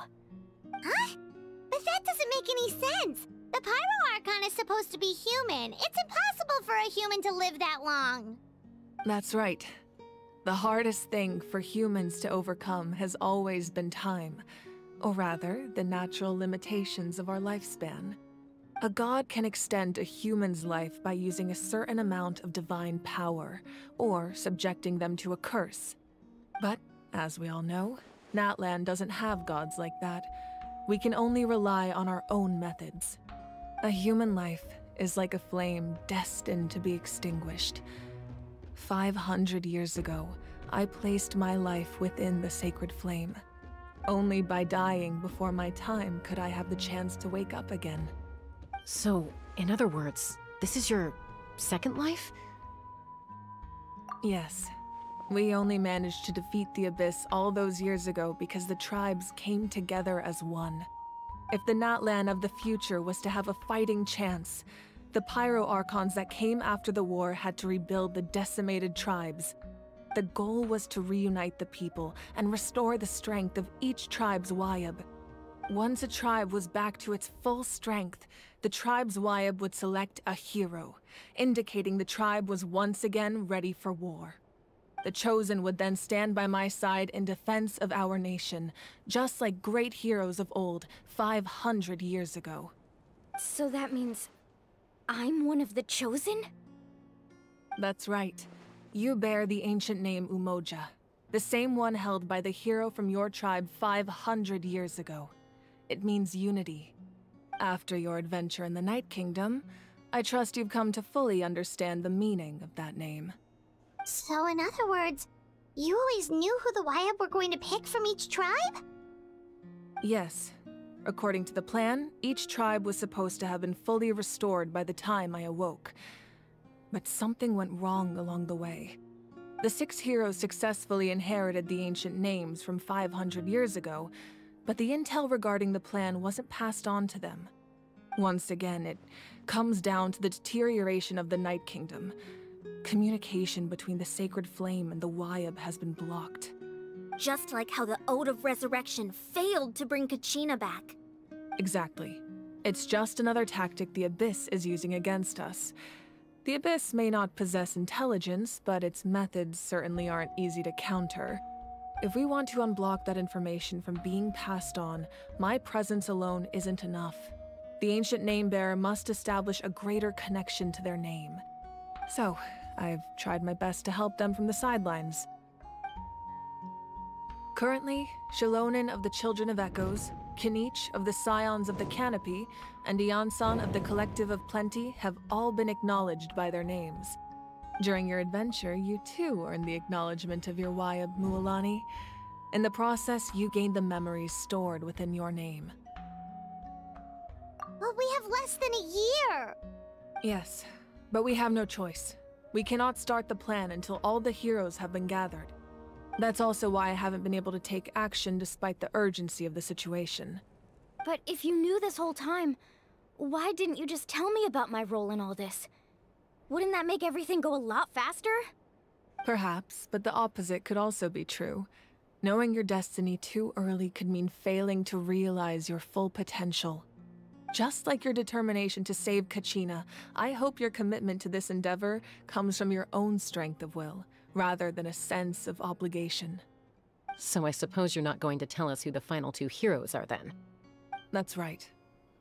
Huh? But that doesn't make any sense. The Pyro Archon is supposed to be human. It's impossible for a human to live that long. That's right. The hardest thing for humans to overcome has always been time. Or rather, the natural limitations of our lifespan. A god can extend a human's life by using a certain amount of divine power, or subjecting them to a curse. But, as we all know, Natlan doesn't have gods like that. We can only rely on our own methods. A human life is like a flame destined to be extinguished. 500 years ago, I placed my life within the sacred flame. Only by dying before my time could I have the chance to wake up again. So, in other words, this is your second life? Yes. We only managed to defeat the Abyss all those years ago because the tribes came together as one. If the Natlan of the future was to have a fighting chance, the Pyro Archons that came after the war had to rebuild the decimated tribes. The goal was to reunite the people and restore the strength of each tribe's Wayab. Once a tribe was back to its full strength, the tribe's Wayab would select a hero, indicating the tribe was once again ready for war. The Chosen would then stand by my side in defense of our nation, just like great heroes of old 500 years ago. So that means I'm one of the Chosen? That's right. You bear the ancient name Umoja, the same one held by the hero from your tribe 500 years ago. It means unity. After your adventure in the Night Kingdom, I trust you've come to fully understand the meaning of that name. So in other words, you always knew who the Wayab were going to pick from each tribe? Yes. According to the plan, each tribe was supposed to have been fully restored by the time I awoke. But something went wrong along the way. The 6 heroes successfully inherited the ancient names from 500 years ago, but the intel regarding the plan wasn't passed on to them. Once again, it comes down to the deterioration of the Night Kingdom. Communication between the Sacred Flame and the Wayab has been blocked. Just like how the Ode of Resurrection failed to bring Kachina back. Exactly. It's just another tactic the Abyss is using against us. The Abyss may not possess intelligence, but its methods certainly aren't easy to counter. If we want to unblock that information from being passed on, my presence alone isn't enough. The ancient name-bearer must establish a greater connection to their name. So, I've tried my best to help them from the sidelines. Currently, Shilonin of the Children of Echoes, Kinich of the Scions of the Canopy, and Iansan of the Collective of Plenty have all been acknowledged by their names. During your adventure, you too earned the acknowledgement of your Wayab Mualani. In the process, you gained the memories stored within your name. But we have less than a year! Yes, but we have no choice. We cannot start the plan until all the heroes have been gathered. That's also why I haven't been able to take action despite the urgency of the situation. But if you knew this whole time, why didn't you just tell me about my role in all this? Wouldn't that make everything go a lot faster? Perhaps, but the opposite could also be true. Knowing your destiny too early could mean failing to realize your full potential. Just like your determination to save Kachina, I hope your commitment to this endeavor comes from your own strength of will, rather than a sense of obligation. So I suppose you're not going to tell us who the final two heroes are then? That's right.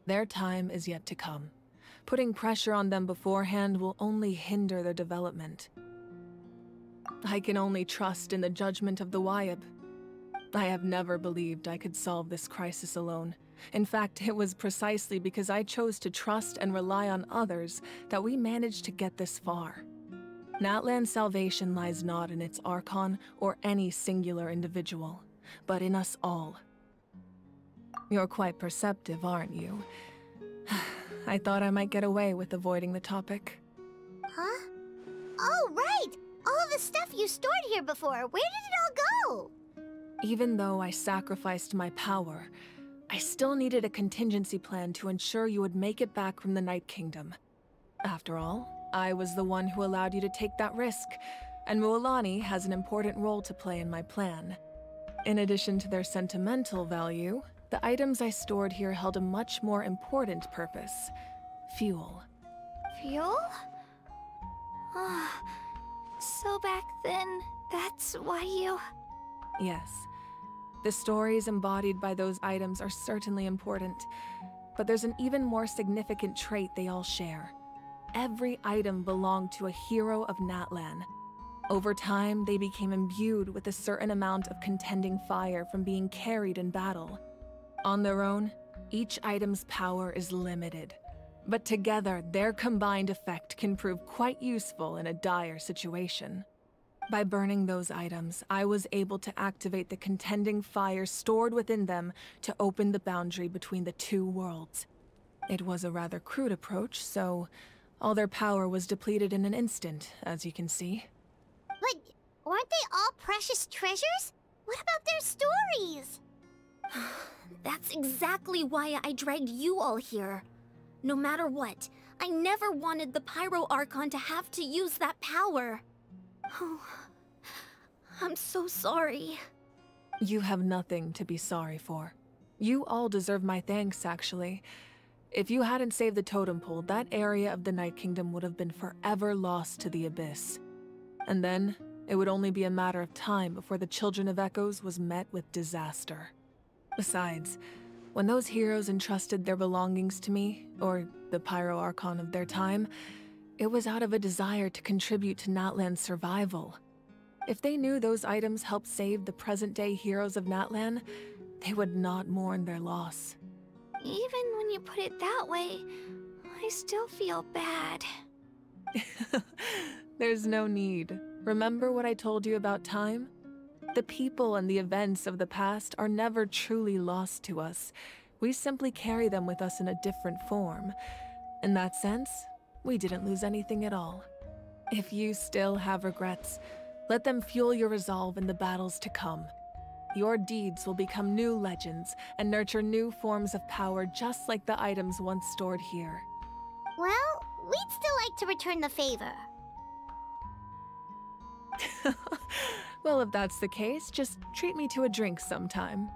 Their time is yet to come. Putting pressure on them beforehand will only hinder their development. I can only trust in the judgment of the Wayab. I have never believed I could solve this crisis alone. In fact, it was precisely because I chose to trust and rely on others that we managed to get this far. Natlan's salvation lies not in its Archon or any singular individual, but in us all. You're quite perceptive, aren't you? I thought I might get away with avoiding the topic. Huh? Oh, right! All of the stuff you stored here before, where did it all go? Even though I sacrificed my power, I still needed a contingency plan to ensure you would make it back from the Night Kingdom. After all, I was the one who allowed you to take that risk, and Mualani has an important role to play in my plan. In addition to their sentimental value, the items I stored here held a much more important purpose: fuel. Fuel? So back then, that's why you... Yes. The stories embodied by those items are certainly important, but there's an even more significant trait they all share. Every item belonged to a hero of Natlan. Over time, they became imbued with a certain amount of contending fire from being carried in battle. On their own, each item's power is limited, but together, their combined effect can prove quite useful in a dire situation. By burning those items, I was able to activate the contending fire stored within them to open the boundary between the two worlds. It was a rather crude approach, so all their power was depleted in an instant, as you can see. But aren't they all precious treasures? What about their stories? That's exactly why I dragged you all here. No matter what, I never wanted the Pyro Archon to have to use that power. Oh, I'm so sorry. You have nothing to be sorry for. You all deserve my thanks, actually. If you hadn't saved the totem pole, that area of the Night Kingdom would have been forever lost to the Abyss. And then, it would only be a matter of time before the Children of Echoes was met with disaster. Besides, when those heroes entrusted their belongings to me, or the Pyro Archon of their time, it was out of a desire to contribute to Natlan's survival. If they knew those items helped save the present-day heroes of Natlan, they would not mourn their loss. Even when you put it that way, I still feel bad. There's no need. Remember what I told you about time? The people and the events of the past are never truly lost to us. We simply carry them with us in a different form. In that sense, we didn't lose anything at all. If you still have regrets, let them fuel your resolve in the battles to come. Your deeds will become new legends and nurture new forms of power just like the items once stored here. Well, we'd still like to return the favor. Well, if that's the case, just treat me to a drink sometime.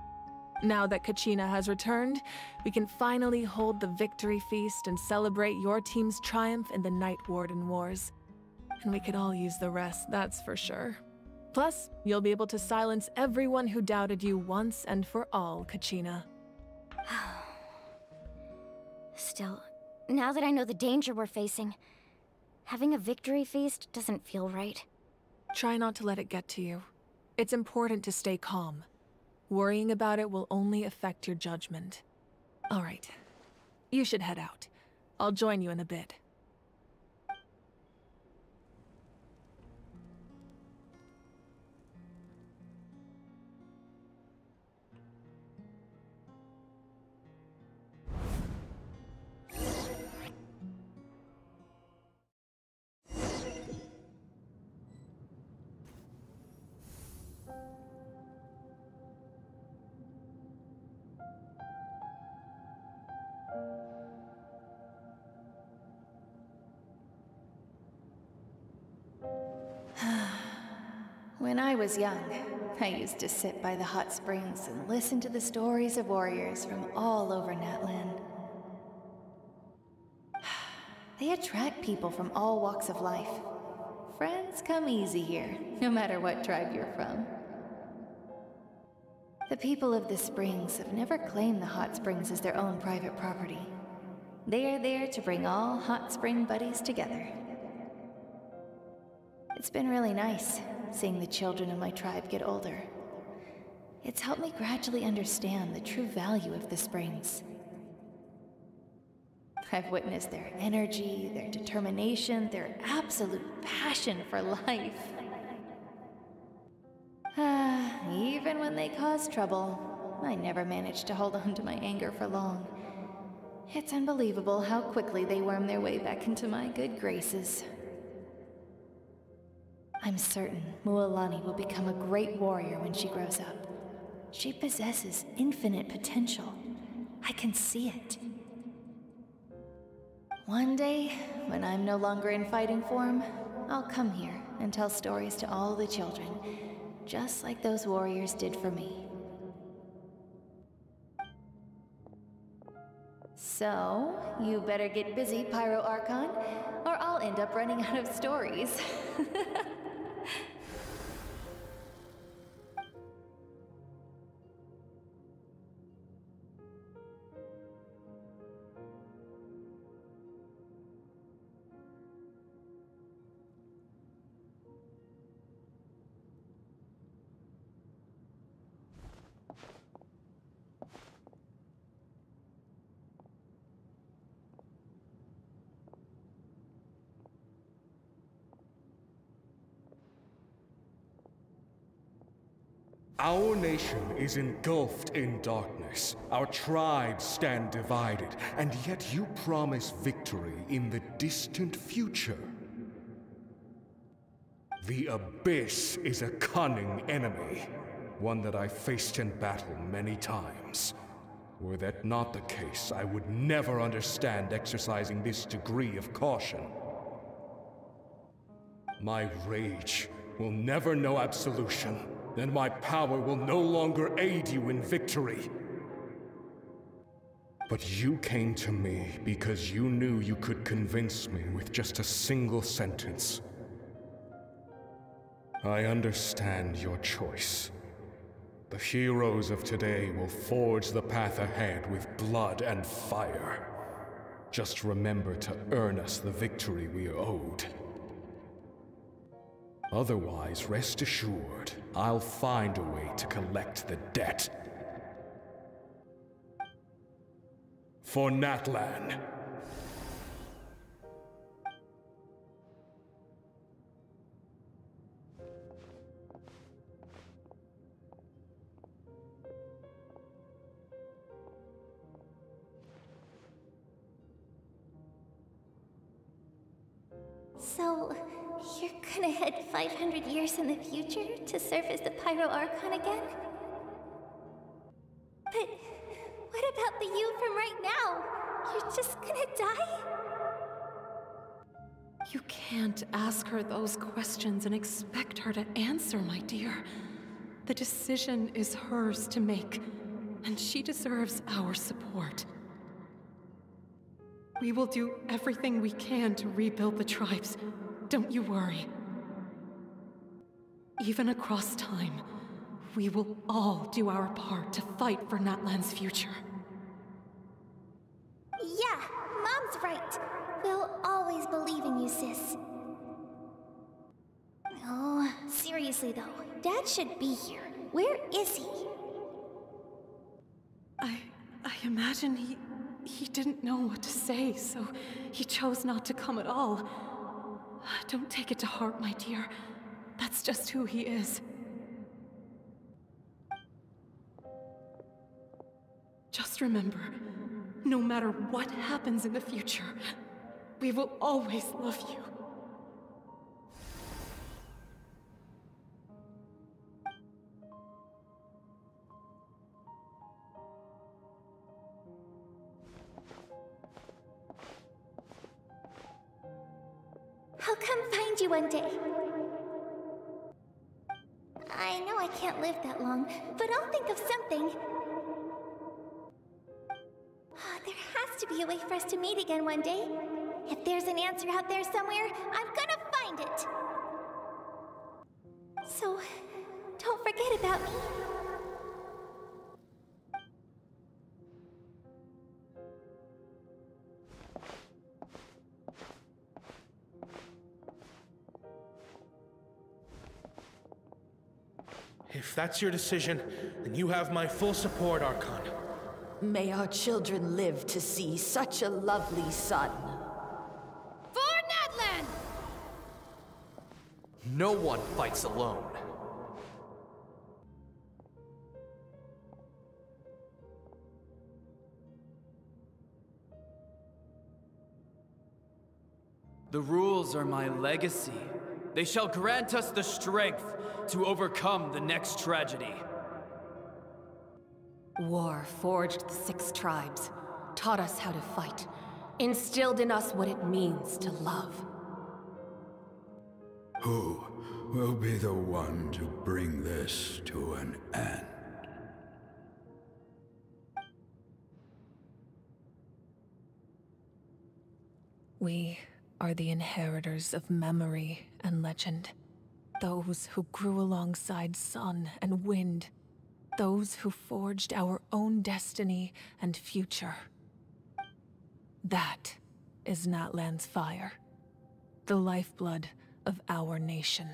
Now that Kachina has returned, we can finally hold the victory feast and celebrate your team's triumph in the Night Warden Wars. And we could all use the rest, that's for sure. Plus, you'll be able to silence everyone who doubted you once and for all, Kachina. Still, now that I know the danger we're facing, having a victory feast doesn't feel right. Try not to let it get to you. It's important to stay calm. Worrying about it will only affect your judgment. All right, you should head out. I'll join you in a bit. When I was young, I used to sit by the hot springs and listen to the stories of warriors from all over Natlan. They attract people from all walks of life. Friends come easy here, no matter what tribe you're from. The people of the springs have never claimed the hot springs as their own private property. They are there to bring all hot spring buddies together. It's been really nice, seeing the children of my tribe get older. It's helped me gradually understand the true value of the springs. I've witnessed their energy, their determination, their absolute passion for life. Even when they cause trouble, I never managed to hold on to my anger for long. It's unbelievable how quickly they worm their way back into my good graces. I'm certain Mualani will become a great warrior when she grows up. She possesses infinite potential. I can see it. One day, when I'm no longer in fighting form, I'll come here and tell stories to all the children, just like those warriors did for me. So, you better get busy, Pyro Archon, or I'll end up running out of stories. Our nation is engulfed in darkness. Our tribes stand divided, and yet you promise victory in the distant future. The Abyss is a cunning enemy, one that I faced in battle many times. Were that not the case, I would never understand exercising this degree of caution. My rage will never know absolution, and my power will no longer aid you in victory. But you came to me because you knew you could convince me with just a single sentence. I understand your choice. The heroes of today will forge the path ahead with blood and fire. Just remember to earn us the victory we are owed. Otherwise, rest assured, I'll find a way to collect the debt. For Natlan. So, you're gonna head 500 years in the future to serve as the Pyro Archon again? But what about the you from right now? You're just gonna die? You can't ask her those questions and expect her to answer, my dear. The decision is hers to make, and she deserves our support. We will do everything we can to rebuild the tribes. Don't you worry. Even across time, we will all do our part to fight for Natlan's future. Yeah, Mom's right. We'll always believe in you, sis. Oh, seriously though, Dad should be here. Where is he? I imagine he didn't know what to say, so he chose not to come at all. Don't take it to heart, my dear. That's just who he is. Just remember, no matter what happens in the future, we will always love you. I'll come find you one day. I know I can't live that long, but I'll think of something. There has to be a way for us to meet again one day. If there's an answer out there somewhere, I'm gonna find it. So, don't forget about me. If that's your decision, then you have my full support, Archon. May our children live to see such a lovely son. For Natlan! No one fights alone. The rules are my legacy. They shall grant us the strength to overcome the next tragedy. War forged the 6 tribes, taught us how to fight, instilled in us what it means to love. Who will be the one to bring this to an end? We are the inheritors of memory and legend. Those who grew alongside sun and wind. Those who forged our own destiny and future. That is Natlan's fire. The lifeblood of our nation.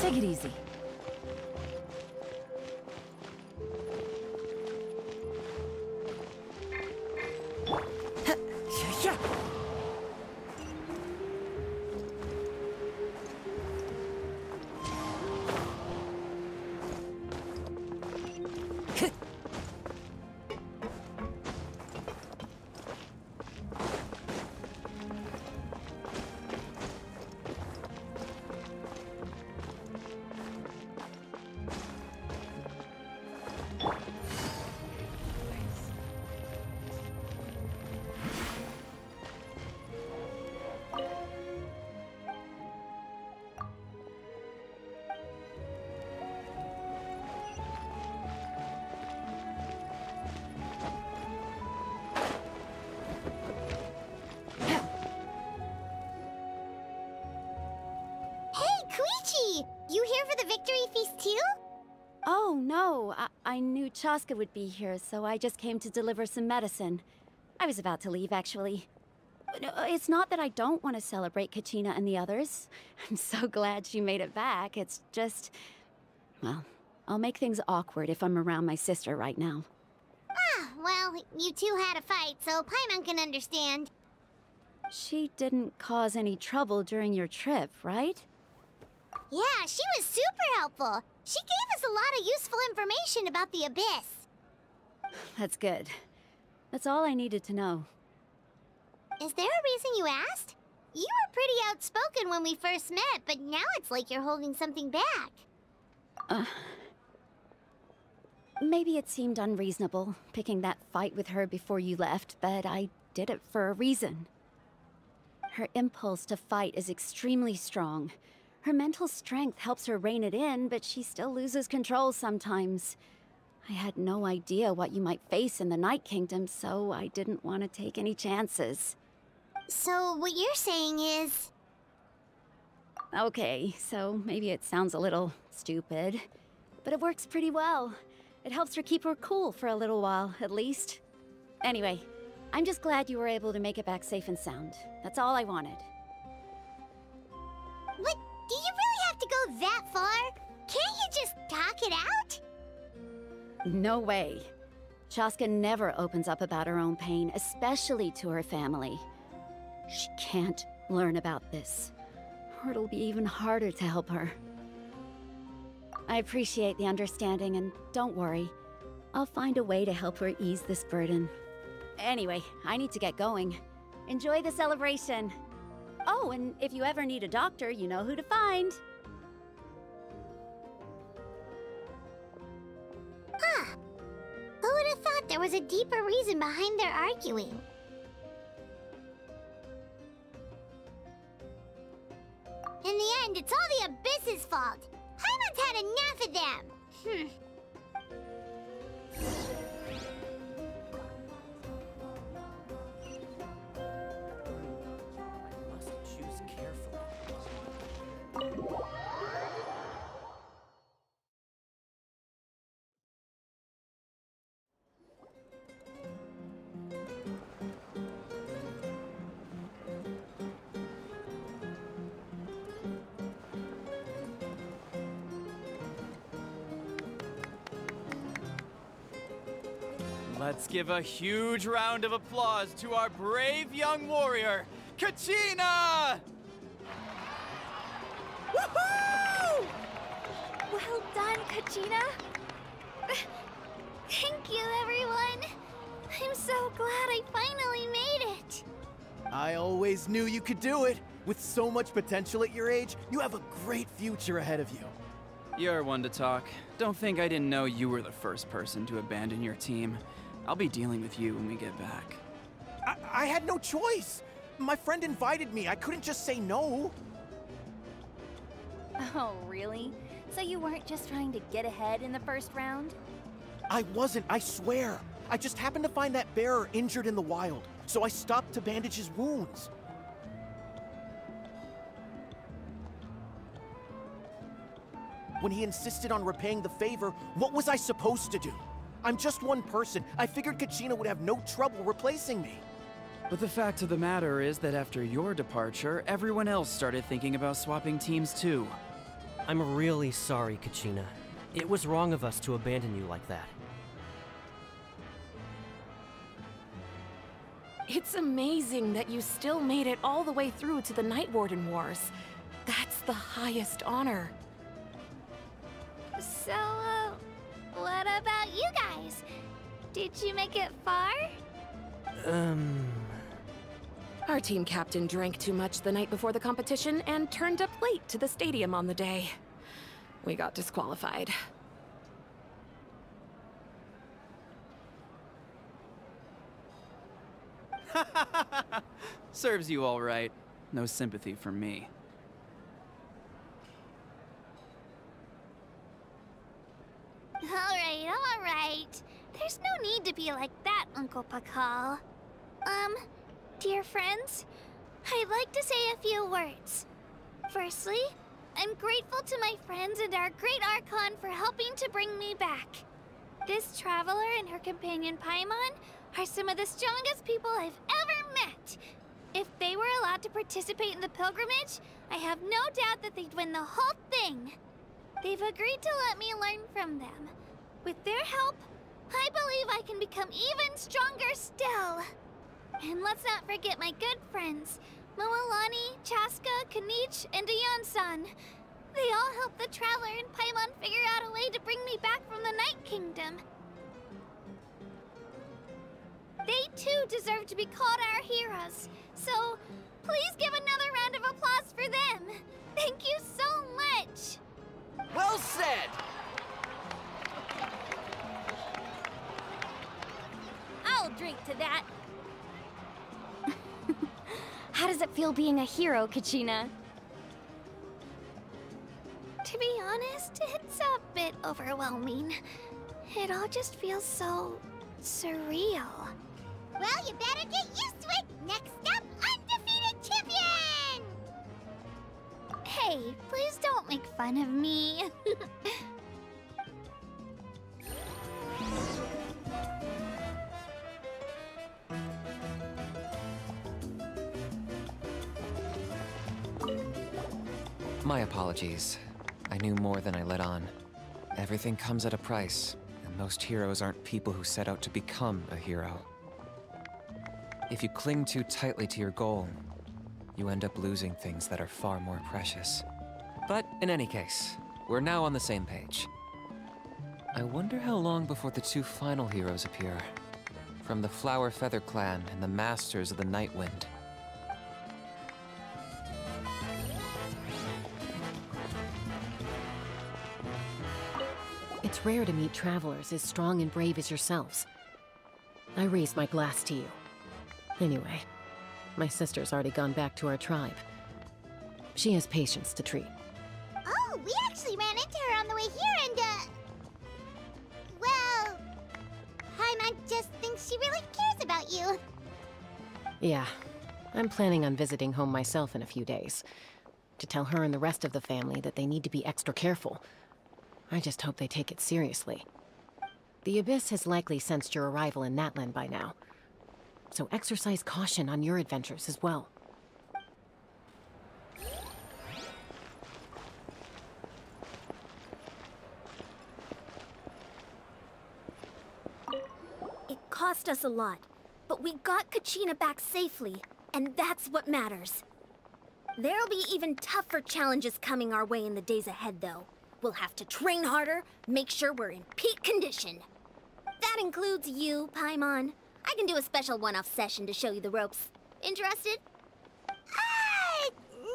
Take it easy. You here for the victory feast too? Oh, no. I knew Chaska would be here, so I just came to deliver some medicine. I was about to leave, actually. It's not that I don't want to celebrate Kachina and the others. I'm so glad she made it back. It's just... well, I'll make things awkward if I'm around my sister right now. Ah, well, you two had a fight, so Paimon can understand. She didn't cause any trouble during your trip, right? Yeah, she was super helpful. She gave us a lot of useful information about the Abyss. That's good. That's all I needed to know. Is there a reason you asked? You were pretty outspoken when we first met, but now it's like you're holding something back. Maybe it seemed unreasonable, picking that fight with her before you left, but I did it for a reason. Her impulse to fight is extremely strong. Her mental strength helps her rein it in, but she still loses control sometimes. I had no idea what you might face in the Night Kingdom, so I didn't want to take any chances. So what you're saying is... Okay, so maybe it sounds a little stupid, but it works pretty well. It helps her keep her cool for a little while, at least. Anyway, I'm just glad you were able to make it back safe and sound. That's all I wanted. But do you really have to go that far? Can't you just talk it out? No way. Shaska never opens up about her own pain, especially to her family. She can't learn about this, or it'll be even harder to help her. I appreciate the understanding, and don't worry. I'll find a way to help her ease this burden. Anyway, I need to get going. Enjoy the celebration. Oh, and if you ever need a doctor, you know who to find. Huh. Who would have thought there was a deeper reason behind their arguing? In the end, it's all the Abyss's fault. Paimon's had enough of them. Let's give a huge round of applause to our brave young warrior, Kachina! Woohoo! Well done, Kachina. Thank you, everyone. I'm so glad I finally made it. I always knew you could do it. With so much potential at your age, you have a great future ahead of you. You're one to talk. Don't think I didn't know you were the first person to abandon your team. I'll be dealing with you when we get back. I had no choice. My friend invited me. I couldn't just say no. Oh, really? So you weren't just trying to get ahead in the first round? I wasn't, I swear. I just happened to find that bearer injured in the wild, so I stopped to bandage his wounds. When he insisted on repaying the favor, what was I supposed to do? I'm just one person. I figured Kachina would have no trouble replacing me. But the fact of the matter is that after your departure, everyone else started thinking about swapping teams too. I'm really sorry, Kachina. It was wrong of us to abandon you like that. It's amazing that you still made it all the way through to the Night Warden Wars. That's the highest honor. So, what about you guys? Did you make it far? Our team captain drank too much the night before the competition and turned up late to the stadium on the day. We got disqualified. Serves you all right. No sympathy for me. All right. There's no need to be like that, Uncle Pakal. Dear friends, I'd like to say a few words. Firstly, I'm grateful to my friends and our great Archon for helping to bring me back. This traveler and her companion Paimon are some of the strongest people I've ever met. If they were allowed to participate in the pilgrimage, I have no doubt that they'd win the whole thing. They've agreed to let me learn from them. With their help, I believe I can become even stronger still. And let's not forget my good friends, Moalani, Chaska, Kanich, and Dayan-san. They all helped the Traveler and Paimon figure out a way to bring me back from the Night Kingdom. They too deserve to be called our heroes, so please give another round of applause for them. Thank you so much! Well said! I'll drink to that. How does it feel being a hero, Kachina? To be honest, it's a bit overwhelming. It all just feels so surreal. Well, you better get used to it! Next up, undefeated champion! Hey, please don't make fun of me. My apologies. I knew more than I let on. Everything comes at a price, and most heroes aren't people who set out to become a hero. If you cling too tightly to your goal, you end up losing things that are far more precious. But in any case, we're now on the same page. I wonder how long before the two final heroes appear. From the Flower Feather Clan and the Masters of the Night Wind. It's rare to meet travelers as strong and brave as yourselves. I raise my glass to you. Anyway, my sister's already gone back to our tribe. She has patients to treat. Oh, we actually ran into her on the way here and, well, Paimon just thinks she really cares about you. Yeah, I'm planning on visiting home myself in a few days. To tell her and the rest of the family that they need to be extra careful. I just hope they take it seriously. The Abyss has likely sensed your arrival in Natlan by now. So exercise caution on your adventures as well. It cost us a lot, but we got Kachina back safely, and that's what matters. There'll be even tougher challenges coming our way in the days ahead, though. We'll have to train harder, make sure we're in peak condition. That includes you, Paimon. I can do a special one-off session to show you the ropes. Interested?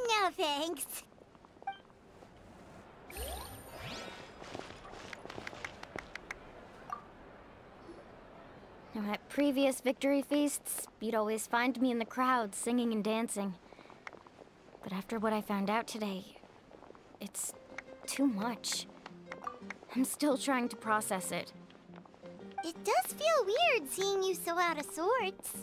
No thanks. Now, at previous victory feasts, you'd always find me in the crowd singing and dancing. But after what I found out today, it's too much. I'm still trying to process it. It does feel weird seeing you so out of sorts.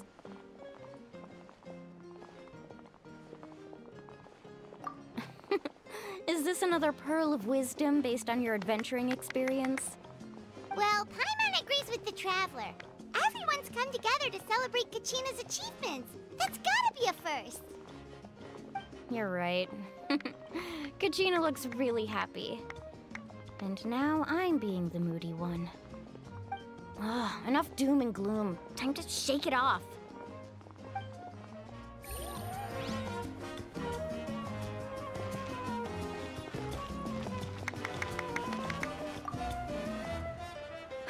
Is this another pearl of wisdom based on your adventuring experience? Well, Paimon agrees with the Traveler. Everyone's come together to celebrate Kachina's achievements. That's gotta be a first. You're right. Kachina looks really happy. And now I'm being the moody one. Ugh, enough doom and gloom. Time to shake it off.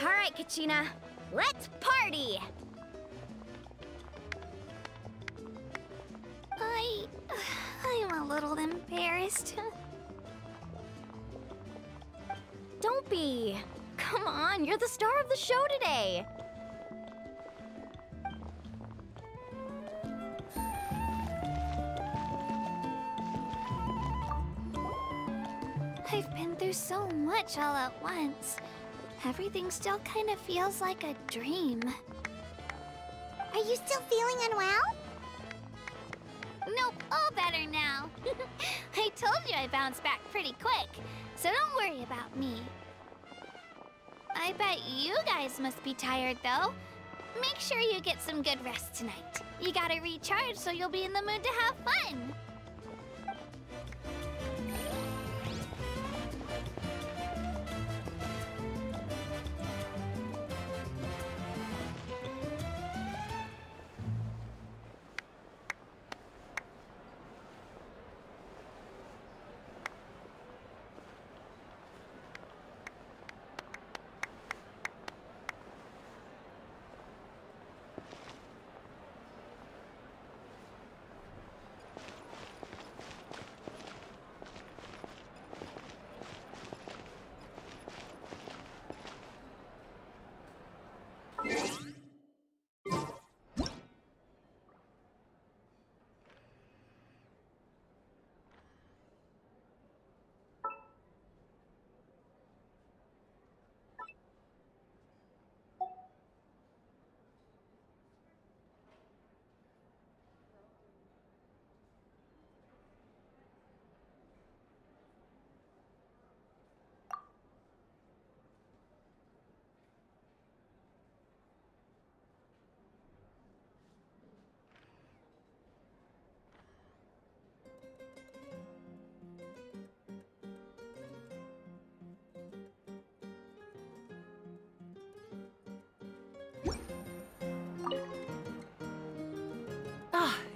All right, Kachina, let's party! I'm a little embarrassed. Don't be. Come on, you're the star of the show today. I've been through so much all at once. Everything still kind of feels like a dream. Are you still feeling unwell? Nope, all better now. I told you I bounced back pretty quick, so don't worry about me. I bet you guys must be tired, though. Make sure you get some good rest tonight. You gotta recharge so you'll be in the mood to have fun.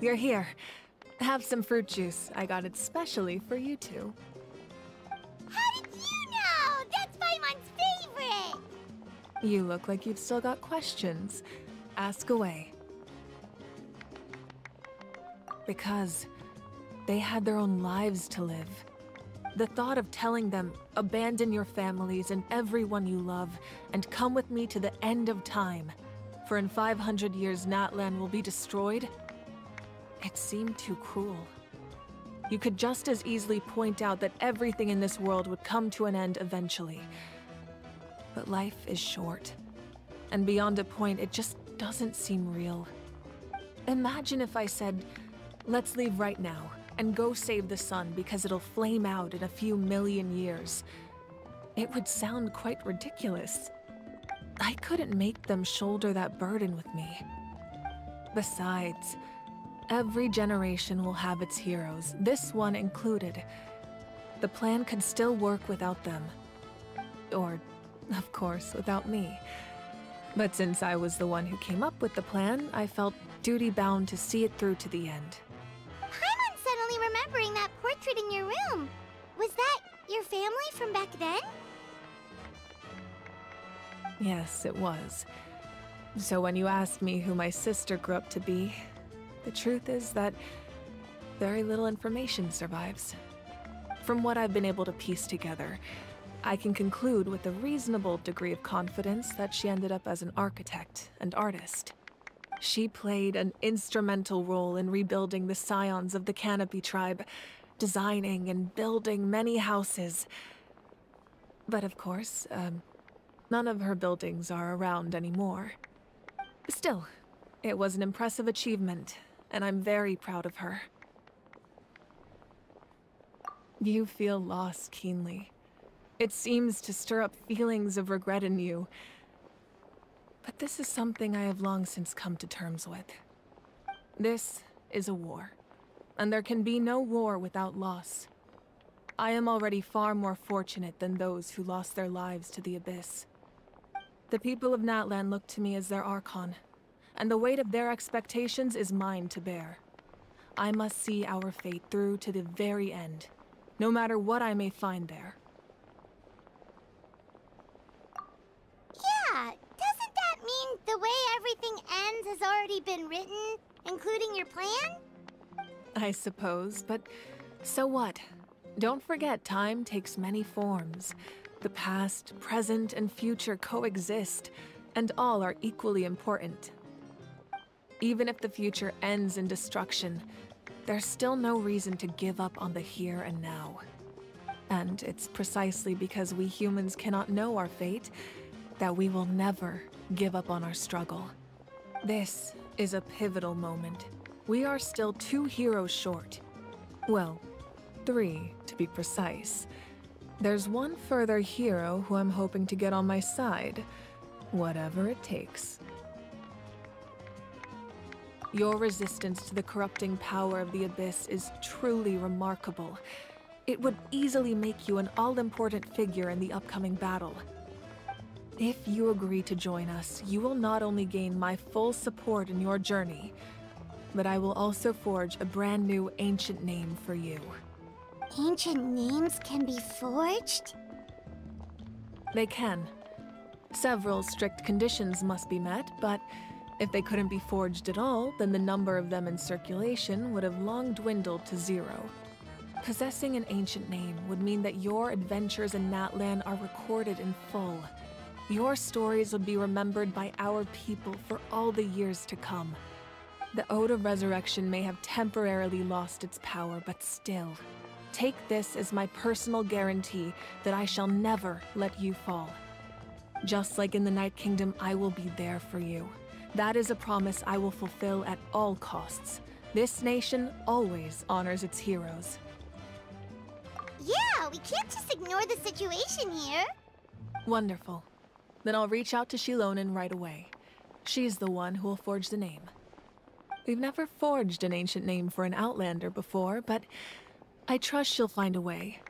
you're here. Have some fruit juice. I got it specially for you two. How did you know? That's Paimon's favorite! You look like you've still got questions. Ask away. Because they had their own lives to live. The thought of telling them, abandon your families and everyone you love, and come with me to the end of time, for in 500 years Natlan will be destroyed, it seemed too cruel. You could just as easily point out that everything in this world would come to an end eventually. But life is short, and beyond a point, it just doesn't seem real. Imagine if I said, let's leave right now, and go save the sun because it'll flame out in a few million years. It would sound quite ridiculous. I couldn't make them shoulder that burden with me. Besides, every generation will have its heroes, this one included. The plan could still work without them. Or, of course, without me. But since I was the one who came up with the plan, I felt duty-bound to see it through to the end. Paimon's suddenly remembering that portrait in your room. Was that your family from back then? Yes, it was. So when you asked me who my sister grew up to be, the truth is that very little information survives. From what I've been able to piece together, I can conclude with a reasonable degree of confidence that she ended up as an architect and artist. She played an instrumental role in rebuilding the scions of the Canopy tribe, designing and building many houses. But of course, none of her buildings are around anymore. Still, it was an impressive achievement, and I'm very proud of her. You feel loss keenly. It seems to stir up feelings of regret in you. But this is something I have long since come to terms with. This is a war, and there can be no war without loss. I am already far more fortunate than those who lost their lives to the Abyss. The people of Natlan look to me as their Archon, and the weight of their expectations is mine to bear. I must see our fate through to the very end, no matter what I may find there. Yeah, doesn't that mean the way everything ends has already been written, including your plan? I suppose, but so what? Don't forget, time takes many forms. The past, present, and future coexist, and all are equally important. Even if the future ends in destruction, there's still no reason to give up on the here and now. And it's precisely because we humans cannot know our fate that we will never give up on our struggle. This is a pivotal moment. We are still 2 heroes short. Well, 3 to be precise. There's one further hero who I'm hoping to get on my side, whatever it takes. Your resistance to the corrupting power of the Abyss is truly remarkable. It would easily make you an all-important figure in the upcoming battle. If you agree to join us, you will not only gain my full support in your journey, but I will also forge a brand new ancient name for you. Ancient names can be forged? They can. Several strict conditions must be met, but if they couldn't be forged at all, then the number of them in circulation would have long dwindled to 0. Possessing an ancient name would mean that your adventures in Natlan are recorded in full. Your stories would be remembered by our people for all the years to come. The Ode of Resurrection may have temporarily lost its power, but still, take this as my personal guarantee that I shall never let you fall. Just like in the Night Kingdom, I will be there for you. That is a promise I will fulfill at all costs. This nation always honors its heroes. Yeah, we can't just ignore the situation here. Wonderful. Then I'll reach out to Shilonen right away. She's the one who will forge the name. We've never forged an ancient name for an Outlander before, but I trust she'll find a way.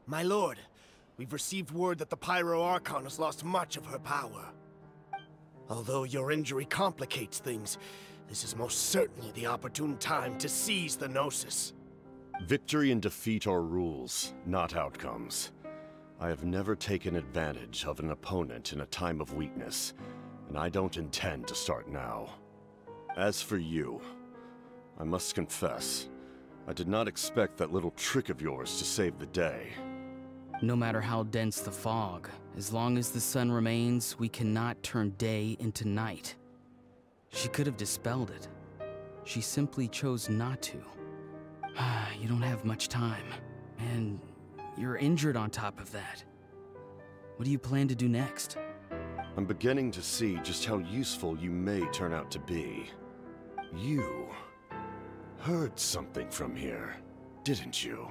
My lord, We've received word that the Pyro Archon has lost much of her power. Although your injury complicates things, this is most certainly the opportune time to seize the Gnosis. Victory and defeat are rules, not outcomes. I have never taken advantage of an opponent in a time of weakness, and I don't intend to start now. As for you, I must confess, I did not expect that little trick of yours to save the day. No matter how dense the fog, as long as the sun remains, we cannot turn day into night. She could have dispelled it. She simply chose not to. You don't have much time, and you're injured on top of that. What do you plan to do next? I'm beginning to see just how useful you may turn out to be. You heard something from here, didn't you?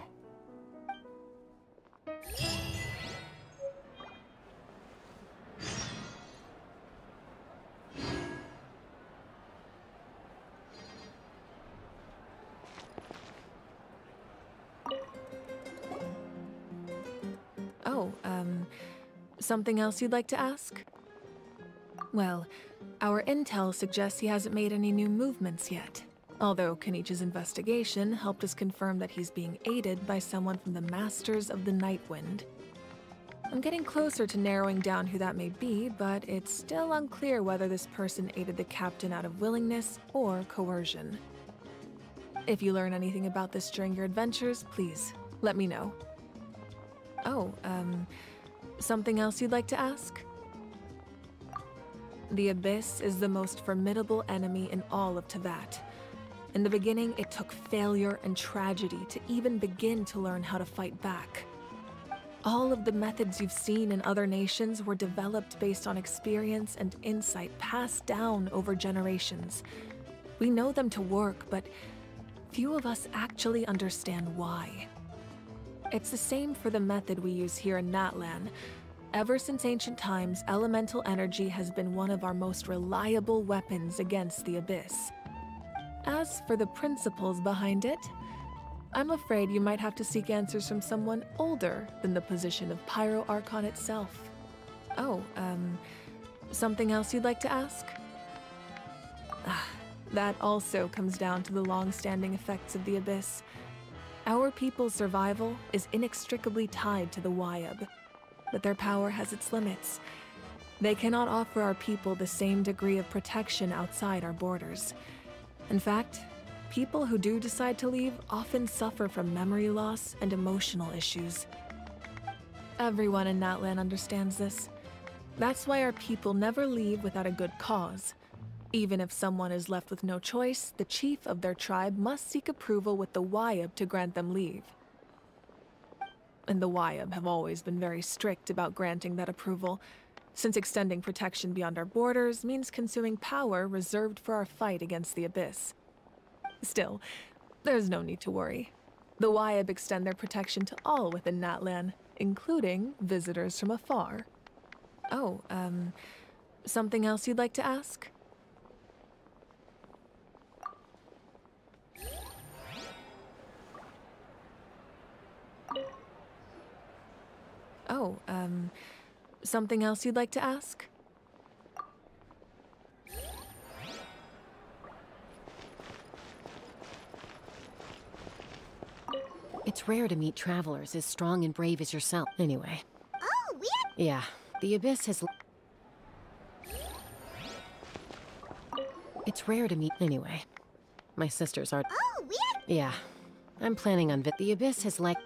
Oh, something else you'd like to ask? Well, our intel suggests he hasn't made any new movements yet. Although Kenichi's investigation helped us confirm that he's being aided by someone from the Masters of the Nightwind. I'm getting closer to narrowing down who that may be, but it's still unclear whether this person aided the captain out of willingness or coercion. If you learn anything about this during your adventures, please let me know. Oh, something else you'd like to ask? The Abyss is the most formidable enemy in all of Teyvat. In the beginning, it took failure and tragedy to even begin to learn how to fight back. All of the methods you've seen in other nations were developed based on experience and insight passed down over generations. We know them to work, but few of us actually understand why. It's the same for the method we use here in Natlan. Ever since ancient times, elemental energy has been one of our most reliable weapons against the Abyss. As for the principles behind it, I'm afraid you might have to seek answers from someone older than the position of Pyro Archon itself. Oh, something else you'd like to ask? That also comes down to the long-standing effects of the Abyss. Our people's survival is inextricably tied to the Wyab, but their power has its limits. They cannot offer our people the same degree of protection outside our borders. In fact, people who do decide to leave often suffer from memory loss and emotional issues. Everyone in Natlan understands this. That's why our people never leave without a good cause. Even if someone is left with no choice, the chief of their tribe must seek approval with the Wyab to grant them leave. And the Wyab have always been very strict about granting that approval, since extending protection beyond our borders means consuming power reserved for our fight against the Abyss. Still, there's no need to worry. The Wyab extend their protection to all within Natlan, including visitors from afar. Oh, something else you'd like to ask? Oh, something else you'd like to ask? It's rare to meet travelers as strong and brave as yourself. Anyway. Oh, Yeah, the Abyss has... It's rare to meet... Anyway. My sisters are... Oh, Yeah. I'm planning on... The Abyss has like...